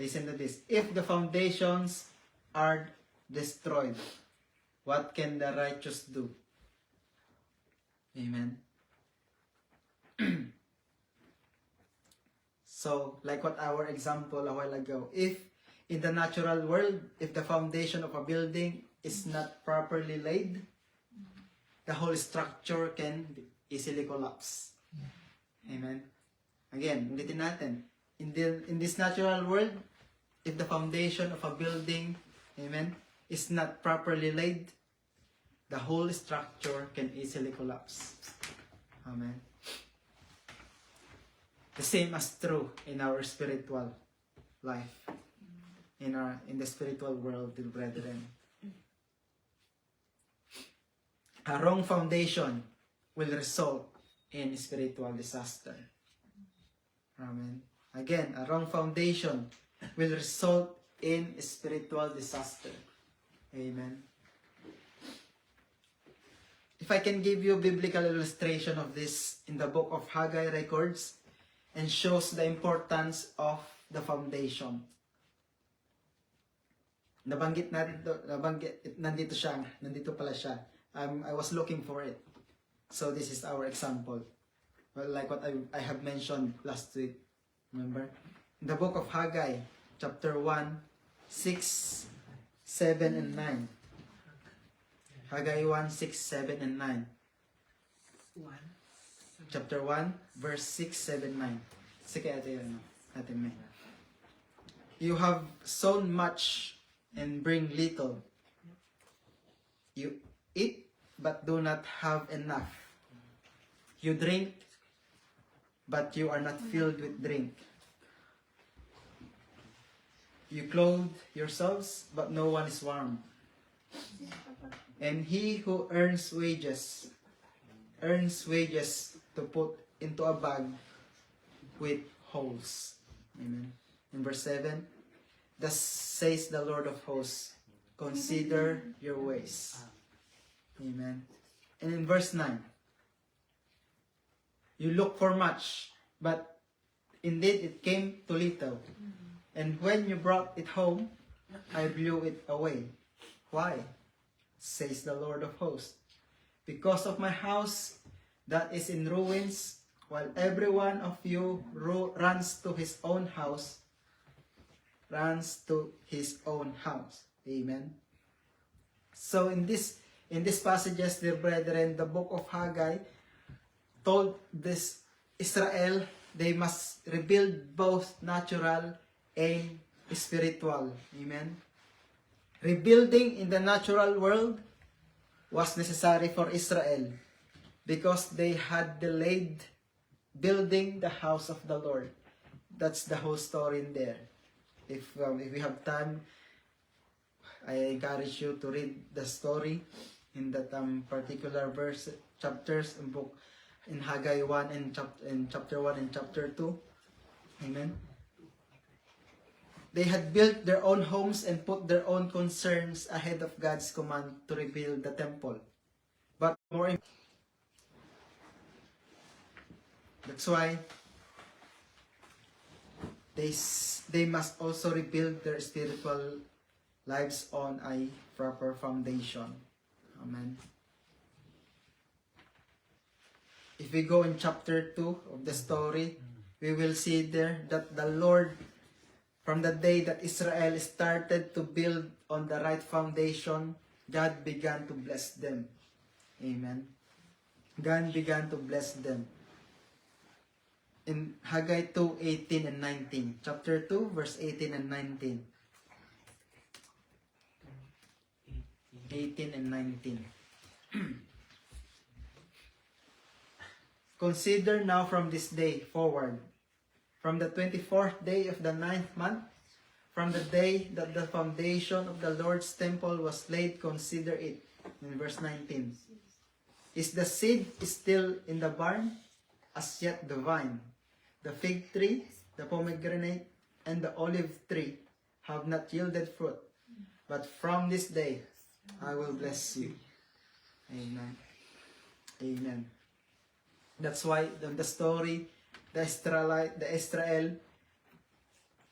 Listen to this. If the foundations are destroyed, what can the righteous do? Amen. So, like what our example a while ago, if in the natural world, if the foundation of a building is not properly laid, the whole structure can easily collapse. Amen. Again, ulitin natin. In this natural world, if the foundation of a building, amen, is not properly laid, the whole structure can easily collapse. Amen. The same as true in our spiritual life, in the spiritual world, dear brethren. A wrong foundation will result in spiritual disaster. Amen. Again, a wrong foundation will result in spiritual disaster. Amen. If I can give you a biblical illustration of this in the book of Haggai records and shows the importance of the foundation. Nabanggit natin ito, nandito siya, nandito pala siya. I was looking for it. So this is our example. Well, like what I have mentioned last week. Remember? In the book of Haggai, chapter 1, 6, 7, and 9. Haggai 1, 6, 7, and 9. Chapter 1, verse 6, 7, 9. Sige, ate May. You have sown much and bring little. You eat but do not have enough. You drink but you are not filled with drink. You clothe yourselves but no one is warm. And he who earns wages to put into a bag with holes. Amen. In verse 7, thus says the Lord of hosts, consider your ways. Amen. And in verse 9, you look for much, but indeed it came to little. And when you brought it home, I blew it away. Why? Says the Lord of hosts. Because of my house that is in ruins, while every one of you runs to his own house. Amen. So in this passages, dear brethren, the book of Haggai told this Israel they must rebuild both natural and spiritual. Amen. Rebuilding in the natural world was necessary for Israel because they had delayed building the house of the Lord. That's the whole story in there. If we have time, I encourage you to read the story in that particular chapters in Haggai 1 and chapter 1 and chapter 2. Amen. They had built their own homes and put their own concerns ahead of God's command to rebuild the temple. But that's why they must also rebuild their spiritual lives on a proper foundation. Amen. If we go in chapter 2 of the story, we will see there that the Lord, from the day that Israel started to build on the right foundation, God began to bless them. Amen. God began to bless them. In Haggai 2, 18 and 19. Chapter 2, verse 18 and 19. 18 and 19. Consider now from this day forward, from the 24th day of the 9th month, from the day that the foundation of the Lord's temple was laid, consider it. In verse 19. Is the seed still in the barn? As yet the vine, the fig tree, the pomegranate, and the olive tree have not yielded fruit. But from this day I will bless you. Amen. Amen. That's why the story, the Israel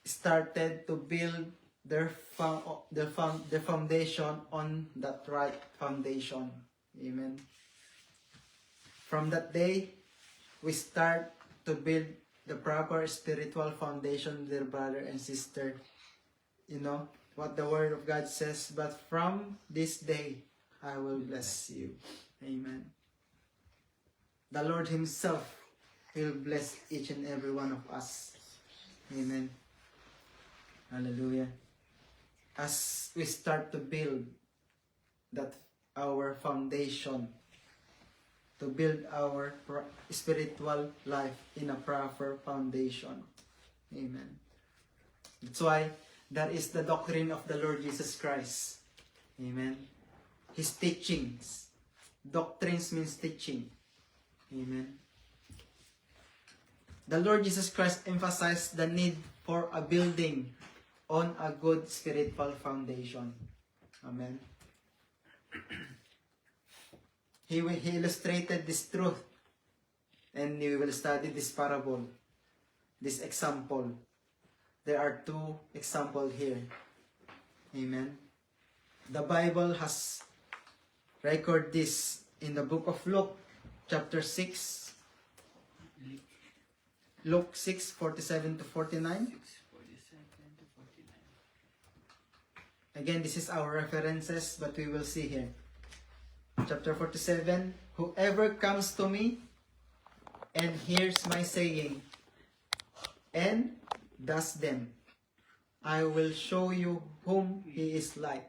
started to build their foundation on that right foundation. Amen. From that day, we start to build the proper spiritual foundation, dear brother and sister. You know what the word of God says, but from this day, I will bless you. Amen. The Lord Himself will bless each and every one of us. Amen. Hallelujah. As we start to build that our foundation, to build our spiritual life in a proper foundation. Amen. That's why that is the doctrine of the Lord Jesus Christ. Amen. His teachings. Doctrines means teaching. Amen. The Lord Jesus Christ emphasized the need for a building on a good spiritual foundation. Amen. He illustrated this truth, and we will study this parable, this example. There are two examples here. Amen. The Bible has recorded this in the book of Luke, chapter 6. Luke 6, 47 to 49. Again, this is our references, but we will see here. Chapter 47, whoever comes to me and hears my saying and does them, I will show you whom he is like.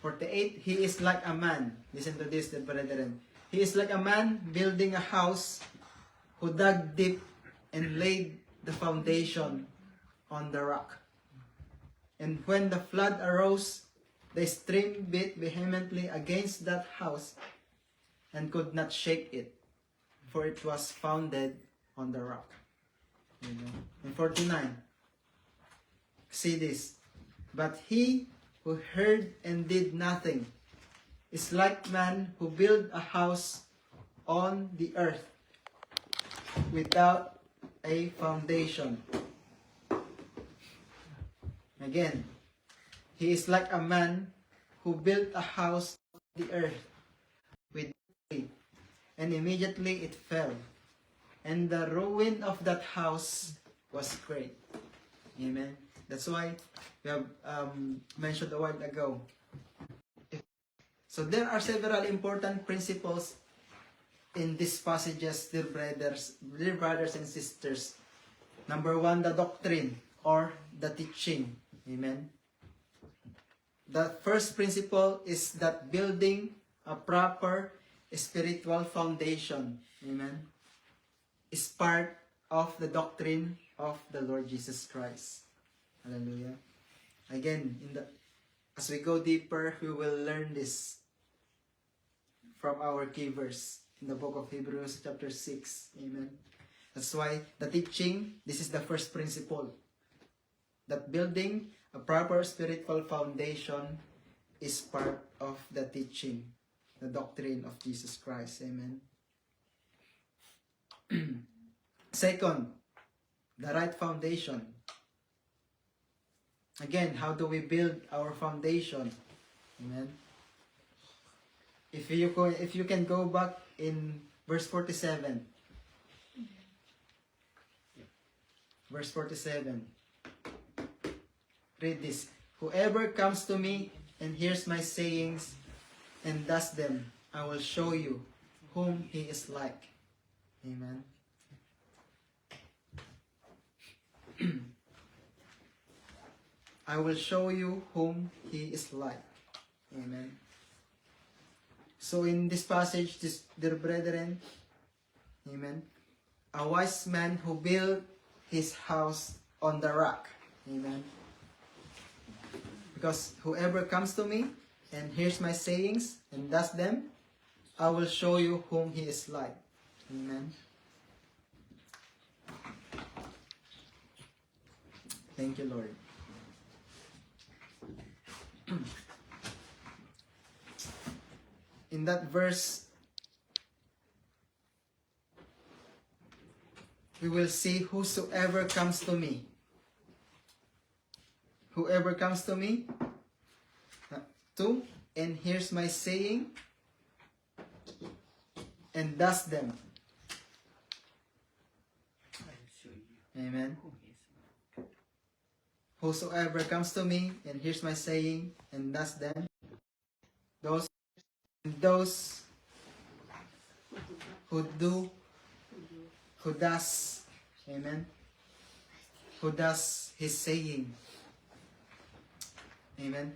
48, he is like a man. Listen to this, the brethren. He is like a man building a house who dug deep and laid the foundation on the rock. And when the flood arose, the stream beat vehemently against that house and could not shake it, for it was founded on the rock. In 49, see this. But he who heard and did nothing is like man who built a house on the earth without a foundation. Again, he is like a man who built a house on the earth with faith, and immediately it fell, and the ruin of that house was great. Amen. That's why we have mentioned a while ago. So there are several important principles in these passages, dear brothers and sisters. Number one, the doctrine or the teaching. Amen. The first principle is that building a proper spiritual foundation, amen, is part of the doctrine of the Lord Jesus Christ. Hallelujah. Again, as we go deeper, we will learn this from our key verse in the book of Hebrews chapter 6. Amen. That's why the teaching, this is the first principle. That building a proper spiritual foundation is part of the teaching, the doctrine of Jesus Christ. Amen. Second, the right foundation. Again, how do we build our foundation? Amen. If you can go back in verse 47. Verse 47. Read this. Whoever comes to me and hears my sayings and does them, I will show you whom he is like. Amen. I will show you whom he is like. Amen. So in this passage, dear brethren, amen, a wise man who built his house on the rock. Amen. Because whoever comes to me and hears my sayings and does them, I will show you whom he is like. Amen. Thank you, Lord. In that verse, we will see whosoever comes to me. Whoever comes to me, 2, and hears my saying, and does them. Amen. Whosoever comes to me and hears my saying and does them, those who does, amen, who does his saying. Amen.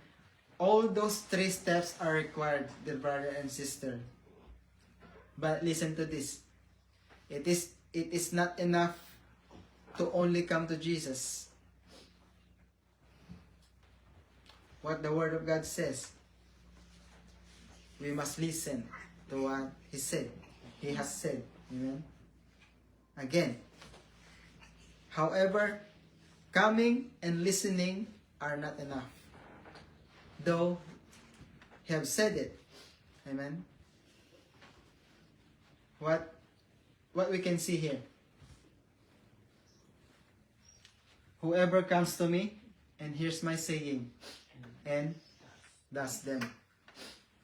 All those 3 steps are required, dear brother and sister. But listen to this. It is not enough to only come to Jesus. What the Word of God says, we must listen to what He said. He has said. Amen. Again. However, coming and listening are not enough. Though He have said it. Amen. What we can see here. Whoever comes to me and hears my saying and does them.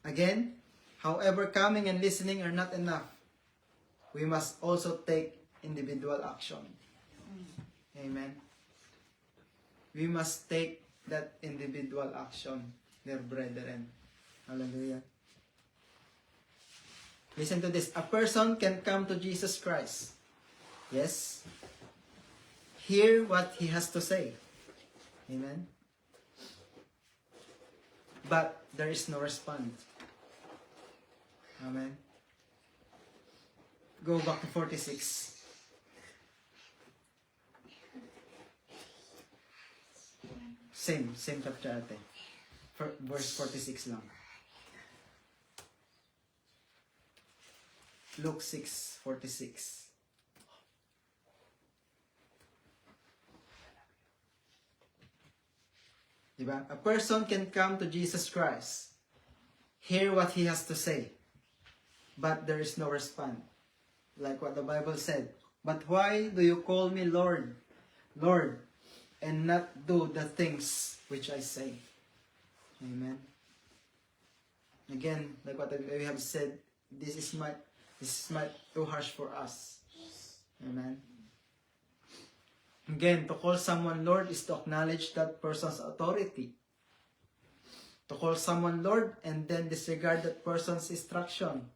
Again, however, coming and listening are not enough. We must also take individual action. Amen. We must take that individual action, dear brethren. Hallelujah. Listen to this. A person can come to Jesus Christ. Yes. Hear what He has to say. Amen. But there is no response. Amen. Go back to 46. Same chapter ate. Verse 46 lang. Luke 6:46. Diba? A person can come to Jesus Christ, hear what He has to say, but there is no response. Like what the Bible said. But why do you call me Lord, Lord, and not do the things which I say? Amen. Again, like what we have said, this is too harsh for us. Amen. Again, to call someone Lord is to acknowledge that person's authority. To call someone Lord and then disregard that person's instruction.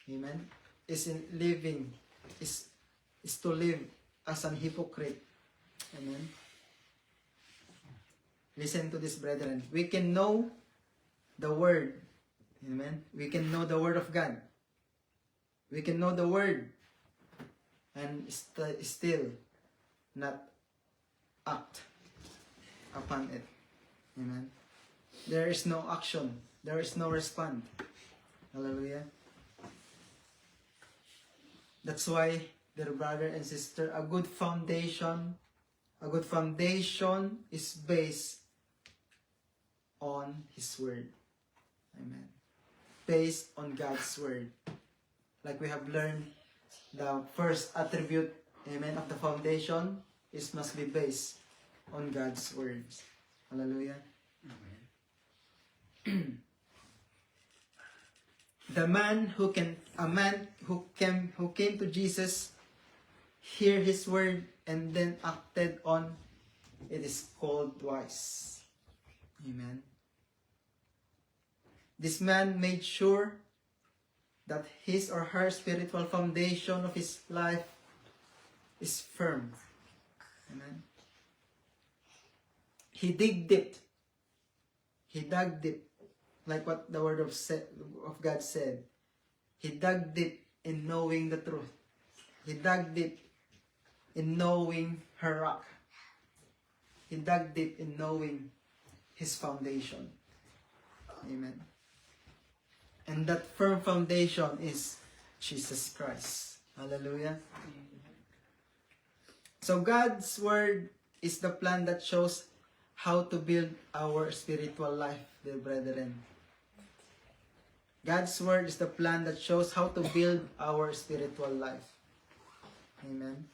Amen. Is to live as an hypocrite. Amen. Listen to this, brethren. We can know the Word. Amen. We can know the Word of God. We can know the Word and still not act upon it. Amen. There is no action. There is no response. Hallelujah. That's why, dear brother and sister, a good foundation is based on His Word. Amen. Based on God's Word. Like we have learned, the first attribute, amen, of the foundation must be based on God's words. Hallelujah. A man who came to Jesus, hear His word, and then acted on it is called wise. Amen. This man made sure that his or her spiritual foundation of his life is firm. Amen. He dug deep. Like what the word of God said. He dug deep in knowing the truth. He dug deep in knowing her rock. He dug deep in knowing his foundation. Amen. And that firm foundation is Jesus Christ. Hallelujah. So God's Word is the plan that shows how to build our spiritual life, dear brethren. God's Word is the plan that shows how to build our spiritual life. Amen.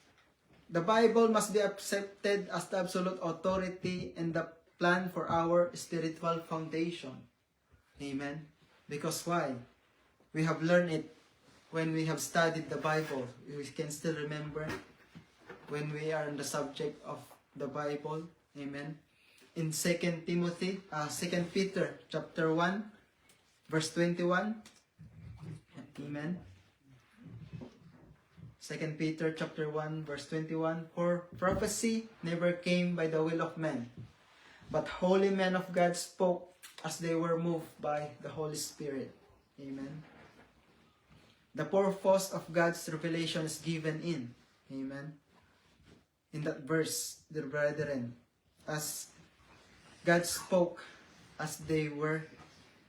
The Bible must be accepted as the absolute authority and the plan for our spiritual foundation. Amen. Because why? We have learned it when we have studied the Bible. We can still remember when we are on the subject of the Bible. Amen. In 2 Peter chapter 1, verse 21. Amen. 2 Peter chapter 1, verse 21. For prophecy never came by the will of man, but holy men of God spoke as they were moved by the Holy Spirit. Amen. The purpose of God's revelation is given in. Amen. In that verse, dear brethren, as God spoke as they were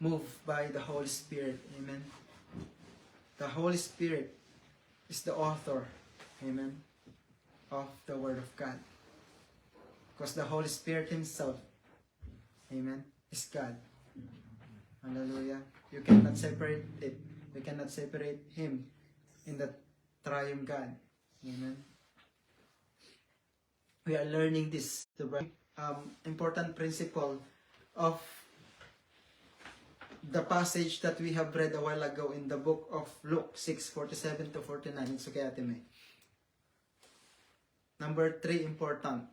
moved by the Holy Spirit. Amen. The Holy Spirit is the author, amen, of the Word of God. Because the Holy Spirit Himself, amen, is God. Hallelujah. You cannot separate it. You cannot separate Him in the triune God. Amen. We are learning this, the important principle of the passage that we have read a while ago in the book of Luke 6:47 to 49. It's okay, Ate May. Number 3, important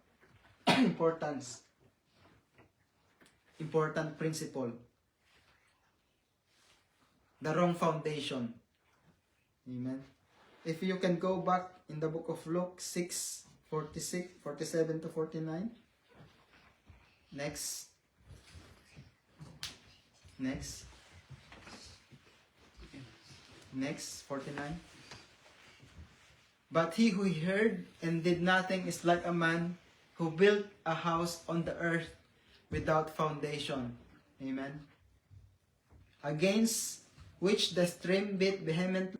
principle. The wrong foundation. Amen. If you can go back in the book of Luke 6:47 to 49. Next, 49. But he who heard and did nothing is like a man who built a house on the earth without foundation. Amen. Against which the stream beat vehemently,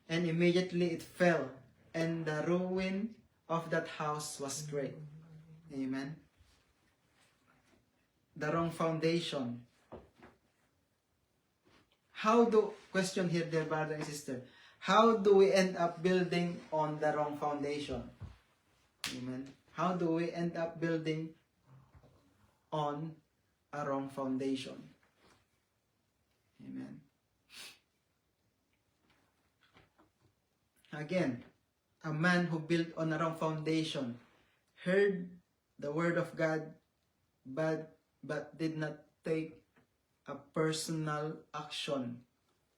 and immediately it fell, and the ruin of that house was great. Amen. The wrong foundation. Question here, dear brother and sister, how do we end up building on the wrong foundation? Amen. How do we end up building on a wrong foundation? Amen. Again, a man who built on a wrong foundation heard the word of God, but did not take a personal action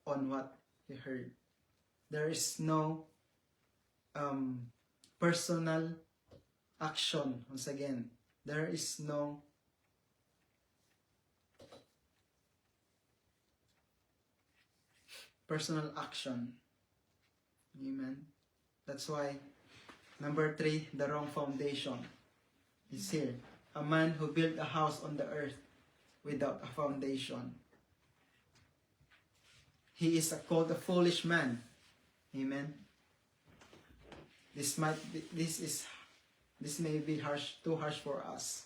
on what he heard. There is no personal action. Once again, there is no personal action. Amen. That's why number 3, the wrong foundation is here. A man who built a house on the earth without a foundation. He is called a foolish man. Amen. This may be too harsh for us.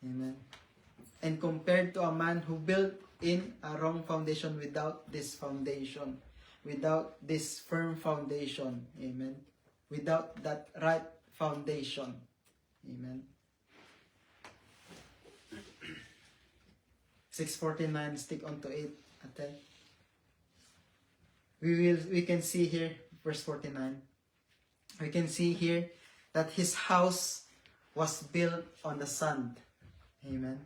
Amen. And compared to a man who built in a wrong foundation without this foundation, without this firm foundation. Amen. Without that right foundation. Amen. 6:49, stick on to 8. Okay. We can see here, verse 49. We can see here that his house was built on the sand. Amen.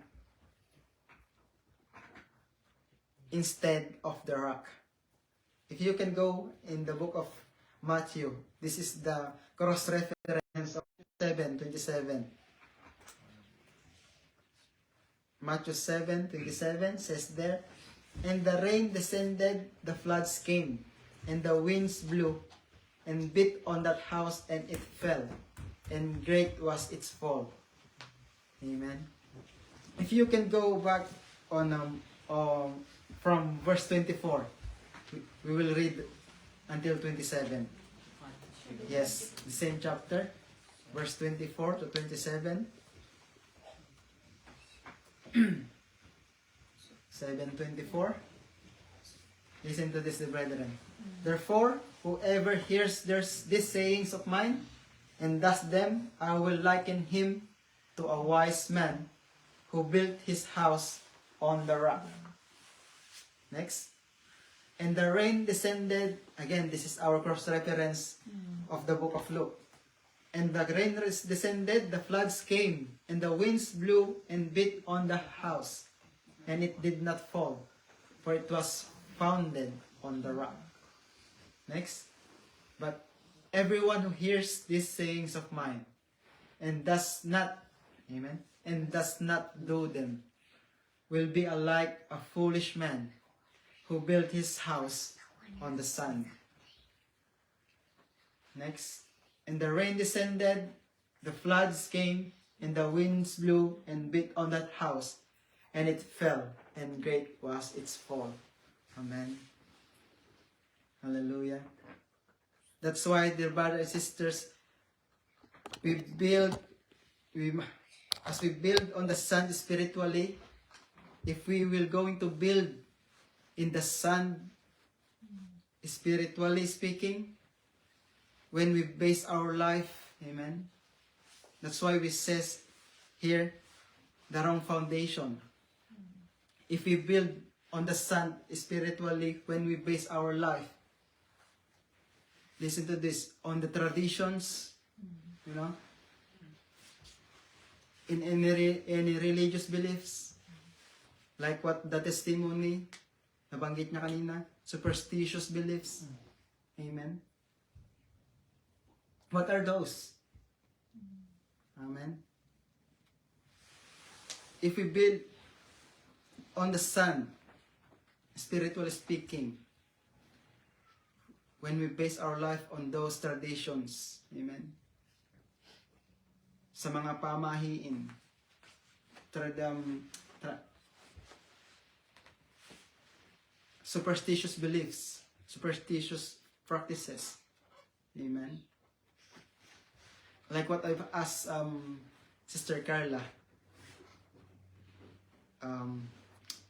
Instead of the rock. If you can go in the book of Matthew, this is the cross-reference of 7:27. Matthew 7:27 says there, and the rain descended, the floods came, and the winds blew, and beat on that house, and it fell, and great was its fall. Amen. If you can go back on from verse 24, we will read until 27. Yes, the same chapter, verse 24 to 27. 7:24. Listen to this, the brethren. Therefore, whoever hears these sayings of mine And thus them I will liken him to a wise man who built his house on the rock. Next. And the rain descended. Again, this is our cross-reference of the book of Luke. And the rain descended, the floods came, and the winds blew and beat on the house, and it did not fall, for it was founded on the rock. Next. But everyone who hears these sayings of mine, and does not, amen, and does not do them, will be alike a foolish man who built his house on the sand. Next. And the rain descended, the floods came, and the winds blew and beat on that house, and it fell, and great was its fall. Amen. Hallelujah. That's why, dear brothers and sisters, as we build on the sand spiritually, if we will going to build in the sand, spiritually speaking, when we base our life, amen. That's why we says here, the wrong foundation. If we build on the sand spiritually, when we base our life, listen to this, on the traditions, you know, in any religious beliefs, like what the testimony, nabanggit niya kanina, superstitious beliefs, amen. What are those? Amen. If we build on the sand, spiritually speaking, when we base our life on those traditions, amen, sa mga pamahiin, superstitious beliefs, superstitious practices, amen. Like what I've asked Sister Carla,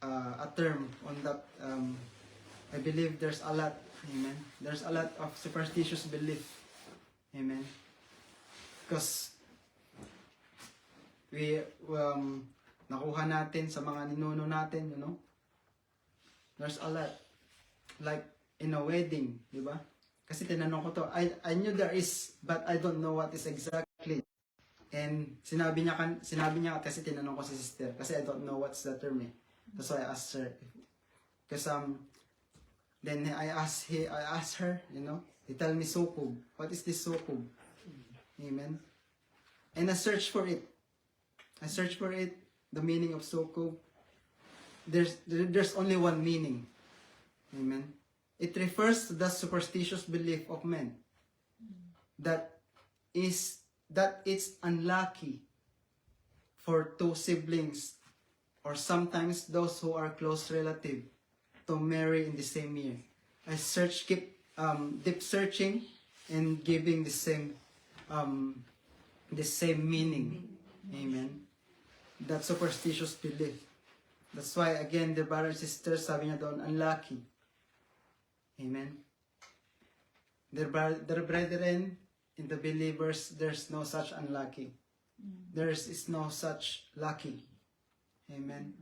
a term on that. I believe there's a lot, amen. There's a lot of superstitious belief, amen. Because we nakuha natin sa mga ninuno natin, you know. There's a lot, like in a wedding, di ba? Kasi tinanong ko to, I knew there is, but I don't know what is exactly. And sinabi niya kasi tinanong ko si sister, kasi I don't know what's the term eh. That's why I asked her. Because then I asked her, you know, they tell me sukub. What is this sukub? Amen. And I searched for it. The meaning of sukub. There's only one meaning. Amen. It refers to the superstitious belief of men that it's unlucky for two siblings or sometimes those who are close relative to marry in the same year. I keep deep searching and giving the same meaning. Amen. That superstitious belief. That's why again, the brothers and sisters, sabi niya doon, unlucky. Amen. Their brethren, in the believers, there's no such unlucky. There is no such lucky. Amen.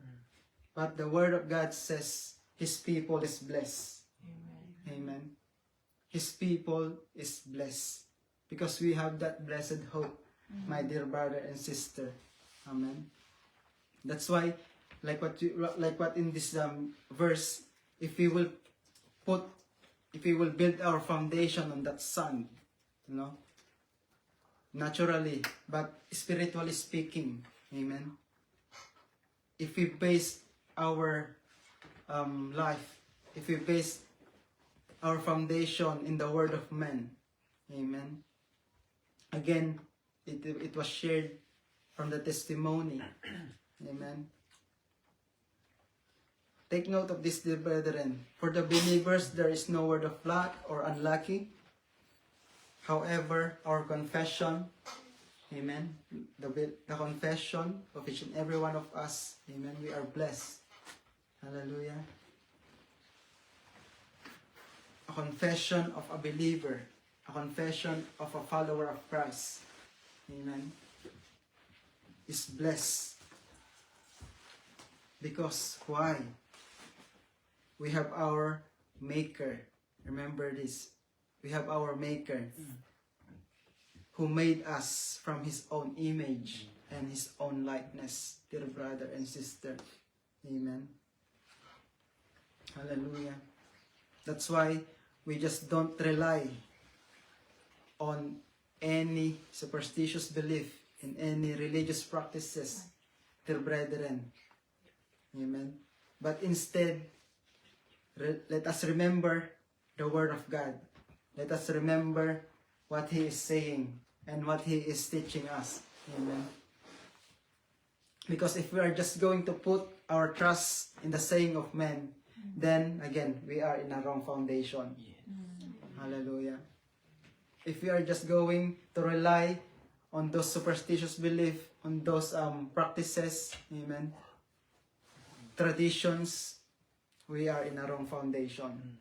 But the word of God says His people is blessed. Amen. His people is blessed. Because we have that blessed hope, my dear brother and sister. Amen. That's why, like what in this verse, if we will build our foundation on that sand, you know, naturally, but spiritually speaking, amen. If we base our life, if we base our foundation in the word of men, amen. Again, it was shared from the testimony, amen. Take note of this, dear brethren. For the believers, there is no word of luck or unlucky. However, our confession, amen, the confession of each and every one of us, amen, we are blessed. Hallelujah. A confession of a believer, a confession of a follower of Christ, amen, is blessed. Because why? We have our Maker. Remember this. We have our Maker who made us from His own image and His own likeness, dear brother and sister. Amen. Hallelujah. That's why we just don't rely on any superstitious belief in any religious practices, dear brethren. Amen. But instead, let us remember the Word of God. Let us remember what He is saying and what He is teaching us. Amen. Because if we are just going to put our trust in the saying of men, then again, we are in a wrong foundation. Hallelujah. If we are just going to rely on those superstitious belief, on those practices, amen, traditions, we are in a wrong foundation.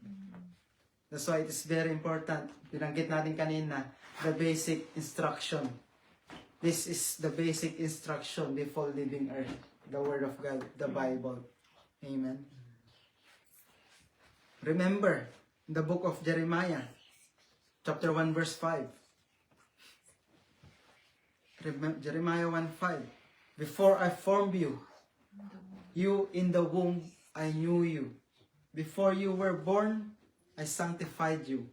That's why it is very important. Binanggit natin kanina, the basic instruction. This is the basic instruction before leaving earth. The Word of God, the Bible. Amen. Remember, the book of Jeremiah, chapter 1, verse 5. Jeremiah 1:5. Before I formed you, you in the womb, I knew you. Before you were born, I sanctified you.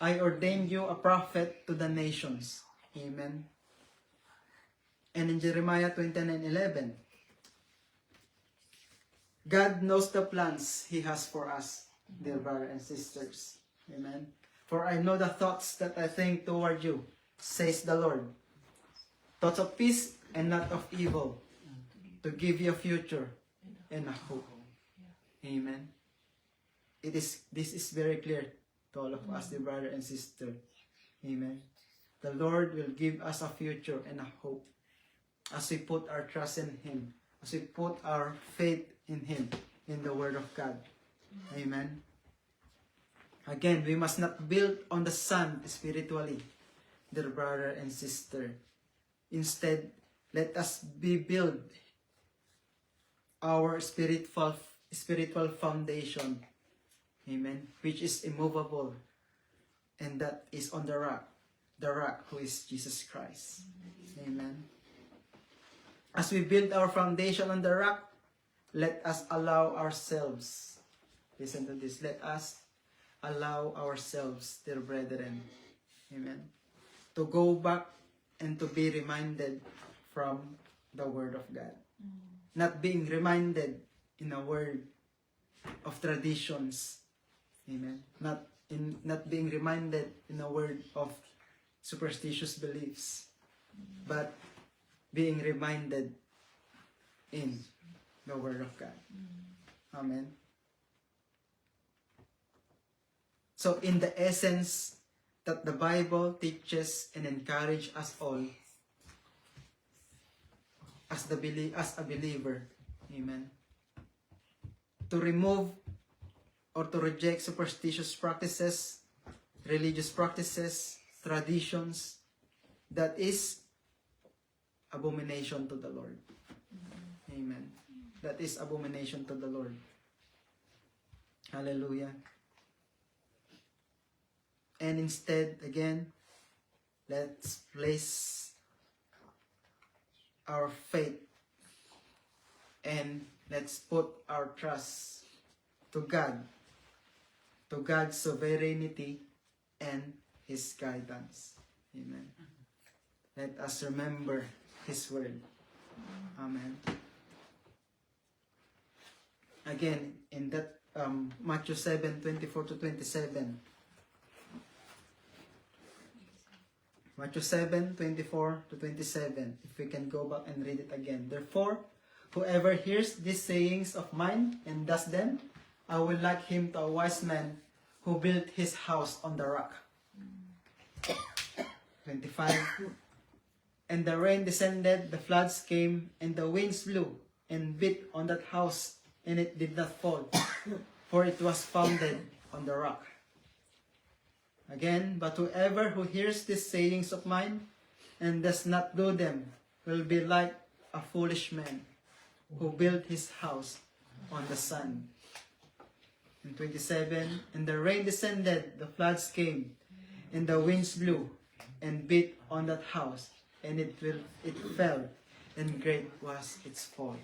I ordained you a prophet to the nations. Amen. And in Jeremiah 29:11, God knows the plans He has for us, dear brothers and sisters. Amen. For I know the thoughts that I think toward you, says the Lord. Thoughts of peace and not of evil, to give you a future and a hope. Amen. This is very clear to all of us, dear brother and sister. Amen. The Lord will give us a future and a hope as we put our trust in Him, as we put our faith in Him, in the Word of God. Amen. Again, we must not build on the sand spiritually, dear brother and sister. Instead, let us build our spiritual foundation, amen, which is immovable, and that is on the rock who is Jesus Christ. Amen. As we build our foundation on the rock, let us allow ourselves, listen to this, let us allow ourselves, dear brethren, amen, to go back and to be reminded from the Word of God. Not being reminded in a word of traditions, amen, not being reminded in a word of superstitious beliefs, but being reminded in the Word of God. Amen. So in the essence that the Bible teaches and encourages us all as a believer, amen, to remove or to reject superstitious practices, religious practices, traditions, that is abomination to the Lord. Amen. That is abomination to the Lord. Hallelujah. And instead, again, let's place our faith and let's put our trust to God, to God's sovereignty and His guidance. Amen. Let us remember His word. Amen. Again, in that Matthew 7:24-27. Matthew 7:24-27. If we can go back and read it again. Therefore, whoever hears these sayings of mine and does them, I will like him to a wise man who built his house on the rock. 25. And the rain descended, the floods came, and the winds blew and beat on that house, and it did not fall, for it was founded on the rock. Again, but whoever who hears these sayings of mine and does not do them will be like a foolish man who built his house on the sand. In 27, and the rain descended, the floods came, and the winds blew and beat on that house, and it fell, and great was its fall.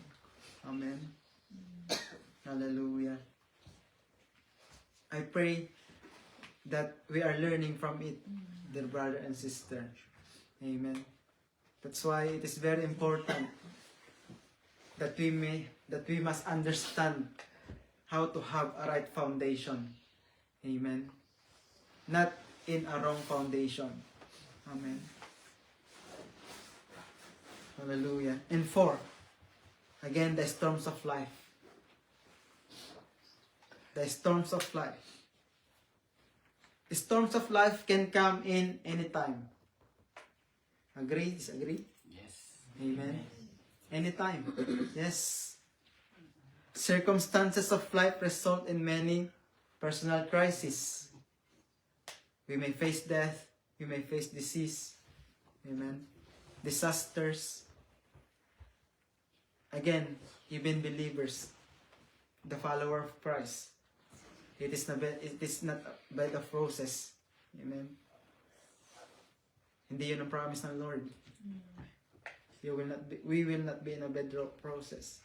Amen. Hallelujah. I pray that we are learning from it, dear brother and sister. Amen. That's why it is very important that we must understand how to have a right foundation. Amen. Not in a wrong foundation. Amen. Hallelujah. And 4, again, the storms of life. The storms of life. Storms of life can come in anytime. Agree? Disagree? Yes. Amen. Anytime. Yes. Circumstances of life result in many personal crises. We may face death. We may face disease. Amen. Disasters. Again, even believers, the follower of Christ, it is not a bed of roses. Amen. Hindi yun ang promise ng Lord. We will not be in a bed of roses.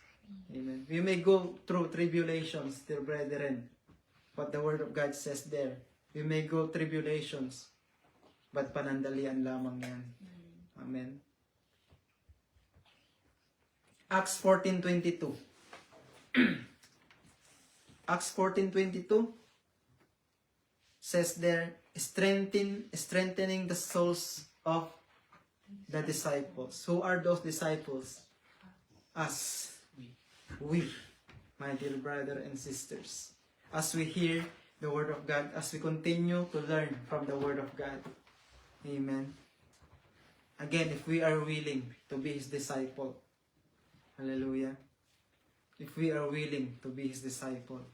Amen. We may go through tribulations, dear brethren. What the Word of God says there. We may go tribulations, but panandalian lamang yan. Amen. Acts 14:22. Acts 14:22 says there, strengthening the souls of the disciples. Who are those disciples? Us. We, my dear brother and sisters. As we hear the Word of God, as we continue to learn from the Word of God. Amen. Again, if we are willing to be His disciple. Hallelujah. If we are willing to be His disciple.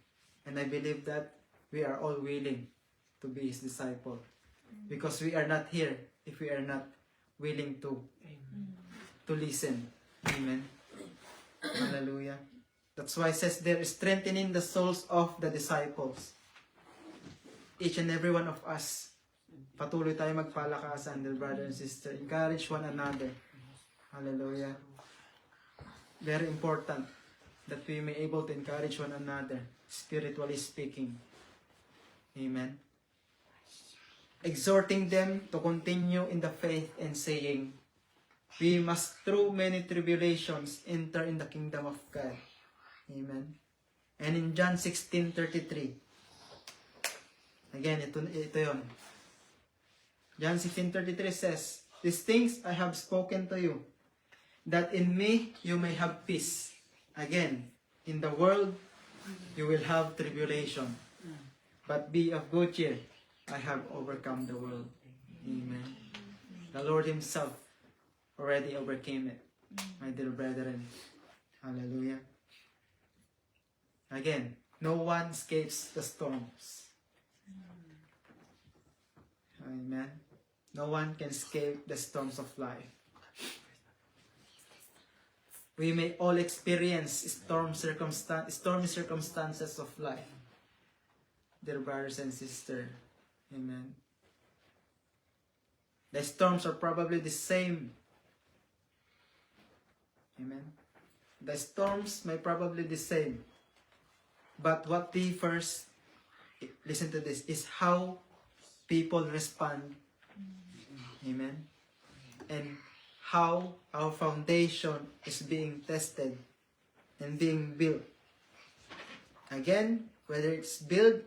And I believe that we are all willing to be His disciple. Because we are not here if we are not willing to listen. Amen. Hallelujah. That's why it says they're strengthening the souls of the disciples. Each and every one of us, patuloy tayo magpalakasan, dear brother and sister. Encourage one another. Hallelujah. Very important that we may able to encourage one another, spiritually speaking. Amen. Exhorting them to continue in the faith and saying, we must through many tribulations enter in the kingdom of God. Amen. And in John 16:33, again, ito yun. John 16:33 says, these things I have spoken to you, that in me you may have peace. Again, in the world you will have tribulation. But be of good cheer. I have overcome the world. Amen. The Lord Himself already overcame it, my dear brethren. Hallelujah. Again, no one escapes the storms. Amen. No one can escape the storms of life. We may all experience stormy circumstances of life, dear brothers and sisters. Amen. The storms are probably the same. Amen. The storms may probably the same. But what differs, listen to this, is how people respond. Amen. And how our foundation is being tested and being built. Again, whether it's built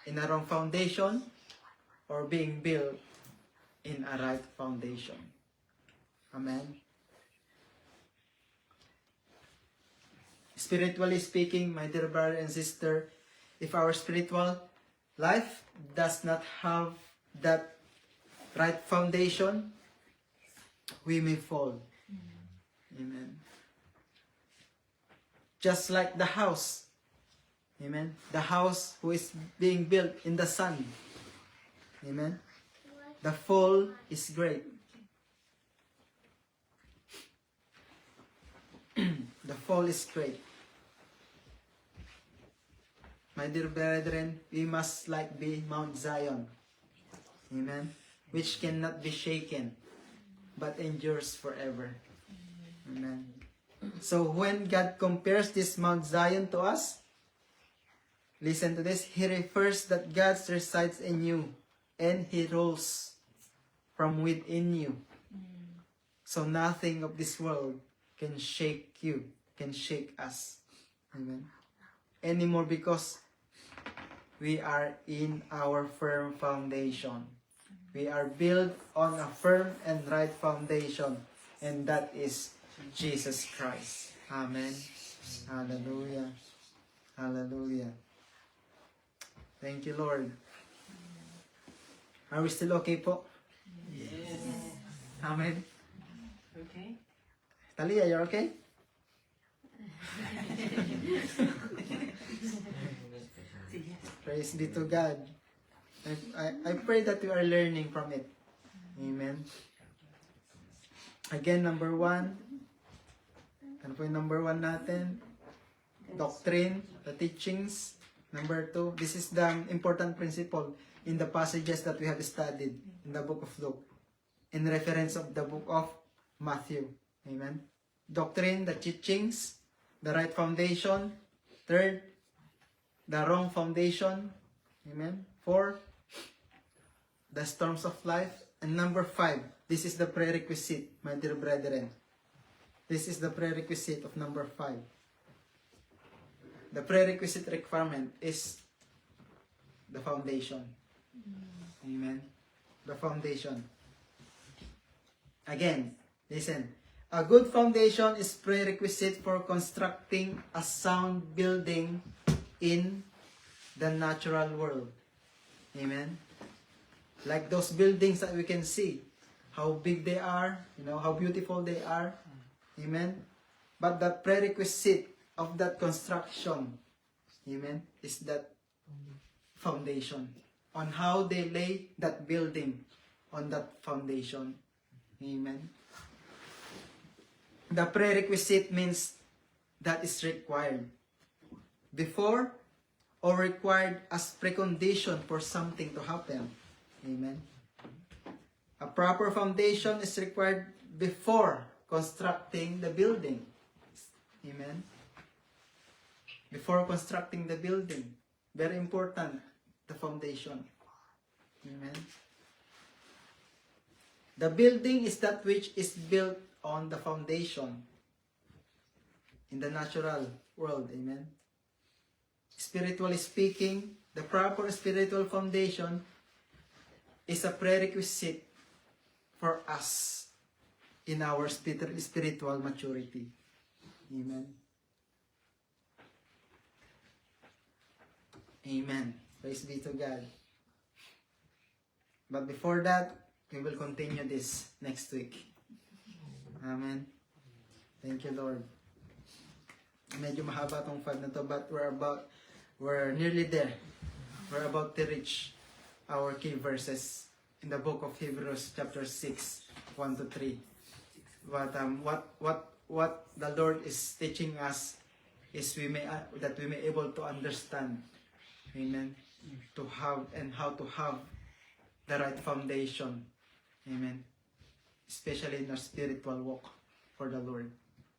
in a wrong foundation or being built in a right foundation. Amen. Spiritually speaking, my dear brother and sister, if our spiritual life does not have that right foundation, we may fall. Amen. Just like the house. Amen. The house who is being built in the sun. Amen. The fall is great. The fall is great. My dear brethren, we must like be Mount Zion. Amen. Which cannot be shaken, but endures forever. Amen. So when God compares this Mount Zion to us, listen to this, He refers that God resides in you and He rules from within you. So nothing of this world can shake you, can shake us. Amen. Anymore, because we are in our firm foundation. We are built on a firm and right foundation, and that is Jesus Christ. Amen. Hallelujah. Hallelujah. Thank you, Lord. Are we still okay po? Yes. Amen. Okay. Talia, you're okay? Sige. Praise be to God. I pray that you are learning from it. Amen. Again, number 1. Ano po yung number 1 natin? Doctrine, the teachings. Number 2, this is the important principle in the passages that we have studied in the book of Luke, in reference of the book of Matthew. Amen. Doctrine, the teachings, the right foundation. Third, the wrong foundation. Amen. 4, the storms of life. And number 5, this is the prerequisite, my dear brethren. This is the prerequisite of number 5. The prerequisite requirement is the foundation. Amen. The foundation. Again, listen. A good foundation is prerequisite for constructing a sound building in the natural world. Amen. Like those buildings that we can see, how big they are, how beautiful they are. Amen. But the prerequisite of that construction, amen, is that foundation. On how they lay that building on that foundation. Amen. The prerequisite means that is required before or required as precondition for something to happen. Amen. A proper foundation is required before constructing the building. Amen. Before constructing the building. Very important, the foundation. Amen. The building is that which is built on the foundation in the natural world. Amen. Spiritually speaking, the proper spiritual foundation is a prerequisite for us in our spiritual maturity. Amen. Amen. Praise be to God. But before that, we will continue this next week. Amen. Thank you, Lord. Medyo mahaba tong 5 na to, but we're nearly there. We're about to reach our key verses in the book of Hebrews chapter 6, 1 to 3. But what the Lord is teaching us is that we may able to understand, amen, to have and how to have the right foundation, amen, especially in our spiritual walk for the Lord.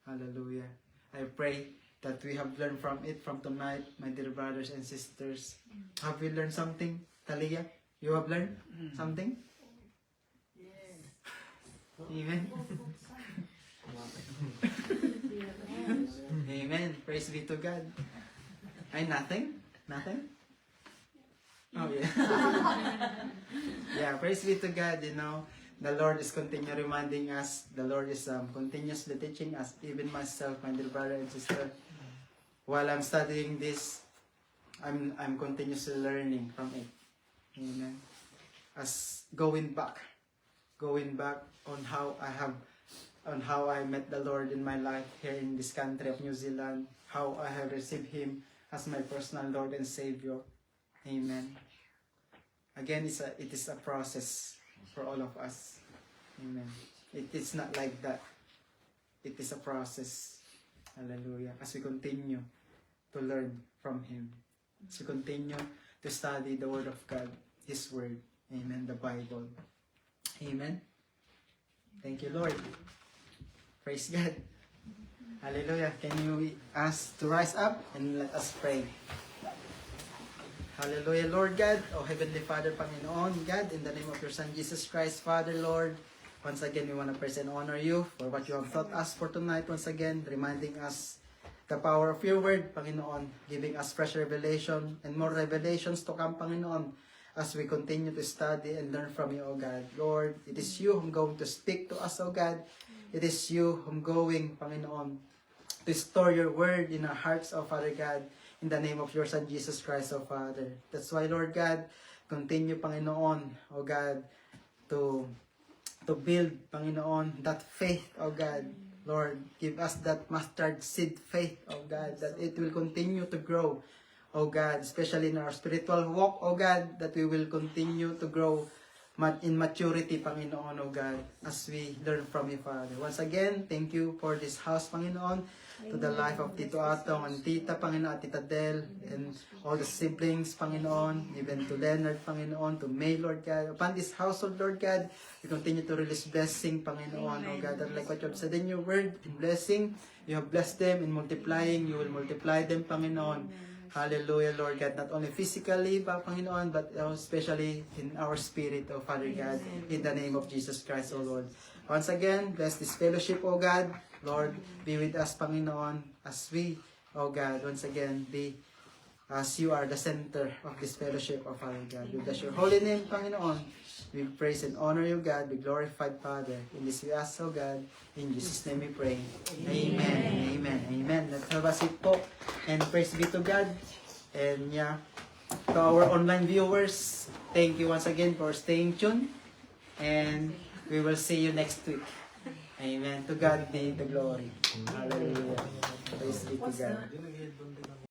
Hallelujah. I pray that we have learned from it from tonight, my dear brothers and sisters. Have we learned something, Talia? You have learned something? Yes. Amen. Amen. Praise be to God. Ay, nothing? Nothing? Oh, yeah. Yeah, praise be to God, the Lord is continually reminding us, the Lord is continuously teaching us, even myself, my dear brother and sister. While I'm studying this, I'm continuously learning from it. Amen. As going back on how I met the Lord in my life here in this country of New Zealand, how I have received Him as my personal Lord and Savior. Amen. Again, it is a process for all of us. Amen. It is not like that. It is a process. Hallelujah. As we continue to learn from Him. As we continue to study the Word of God, His Word. Amen. The Bible. Amen. Thank you, Lord. Praise God. Hallelujah. Can you ask to rise up and let us pray? Hallelujah, Lord God. O Heavenly Father, Panginoon, God, in the name of your Son, Jesus Christ, Father, Lord, once again, we want to praise and honor you for what you have taught us for tonight. Once again, reminding us the power of your word, Panginoon, giving us fresh revelation and more revelations to come, Panginoon, as we continue to study and learn from you, O God. Lord, it is you who going to speak to us, O God. It is you who going, Panginoon, to store your word in our hearts, O Father God, in the name of your Son, Jesus Christ, O Father. That's why, Lord God, continue, Panginoon, O God, to build, Panginoon, that faith, O God. Lord, give us that mustard seed faith, O God, that it will continue to grow, O God, especially in our spiritual walk, O God, that we will continue to grow in maturity, Panginoon, O God, as we learn from you, Father. Once again, thank you for this house, Panginoon, to the life of Tito Atong and Tita, Panginoon, Tita Del, and all the siblings, Panginoon, even to Leonard, Panginoon, to May, Lord God. Upon this household, Lord God, we continue to release blessing, Panginoon, O God, and like what you have said in your word, in blessing, you have blessed them, in multiplying, you will multiply them, Panginoon. Hallelujah, Lord God, not only physically, Panginoon, but especially in our spirit, O Father God, in the name of Jesus Christ, O Lord. Once again, bless this fellowship, O God. Lord, be with us, Panginoon, as we, O God, once again, be as you are the center of this fellowship, O Father God. We bless your holy name, Panginoon. We praise and honor you, God. Be glorified, Father. In this we ask, O God. In Jesus' name we pray. Amen. Amen. Amen. Let's have a seat po. And praise be to God. And yeah, to our online viewers, thank you once again for staying tuned. And we will see you next week. Amen. To God be the glory. Hallelujah. Praise be to God.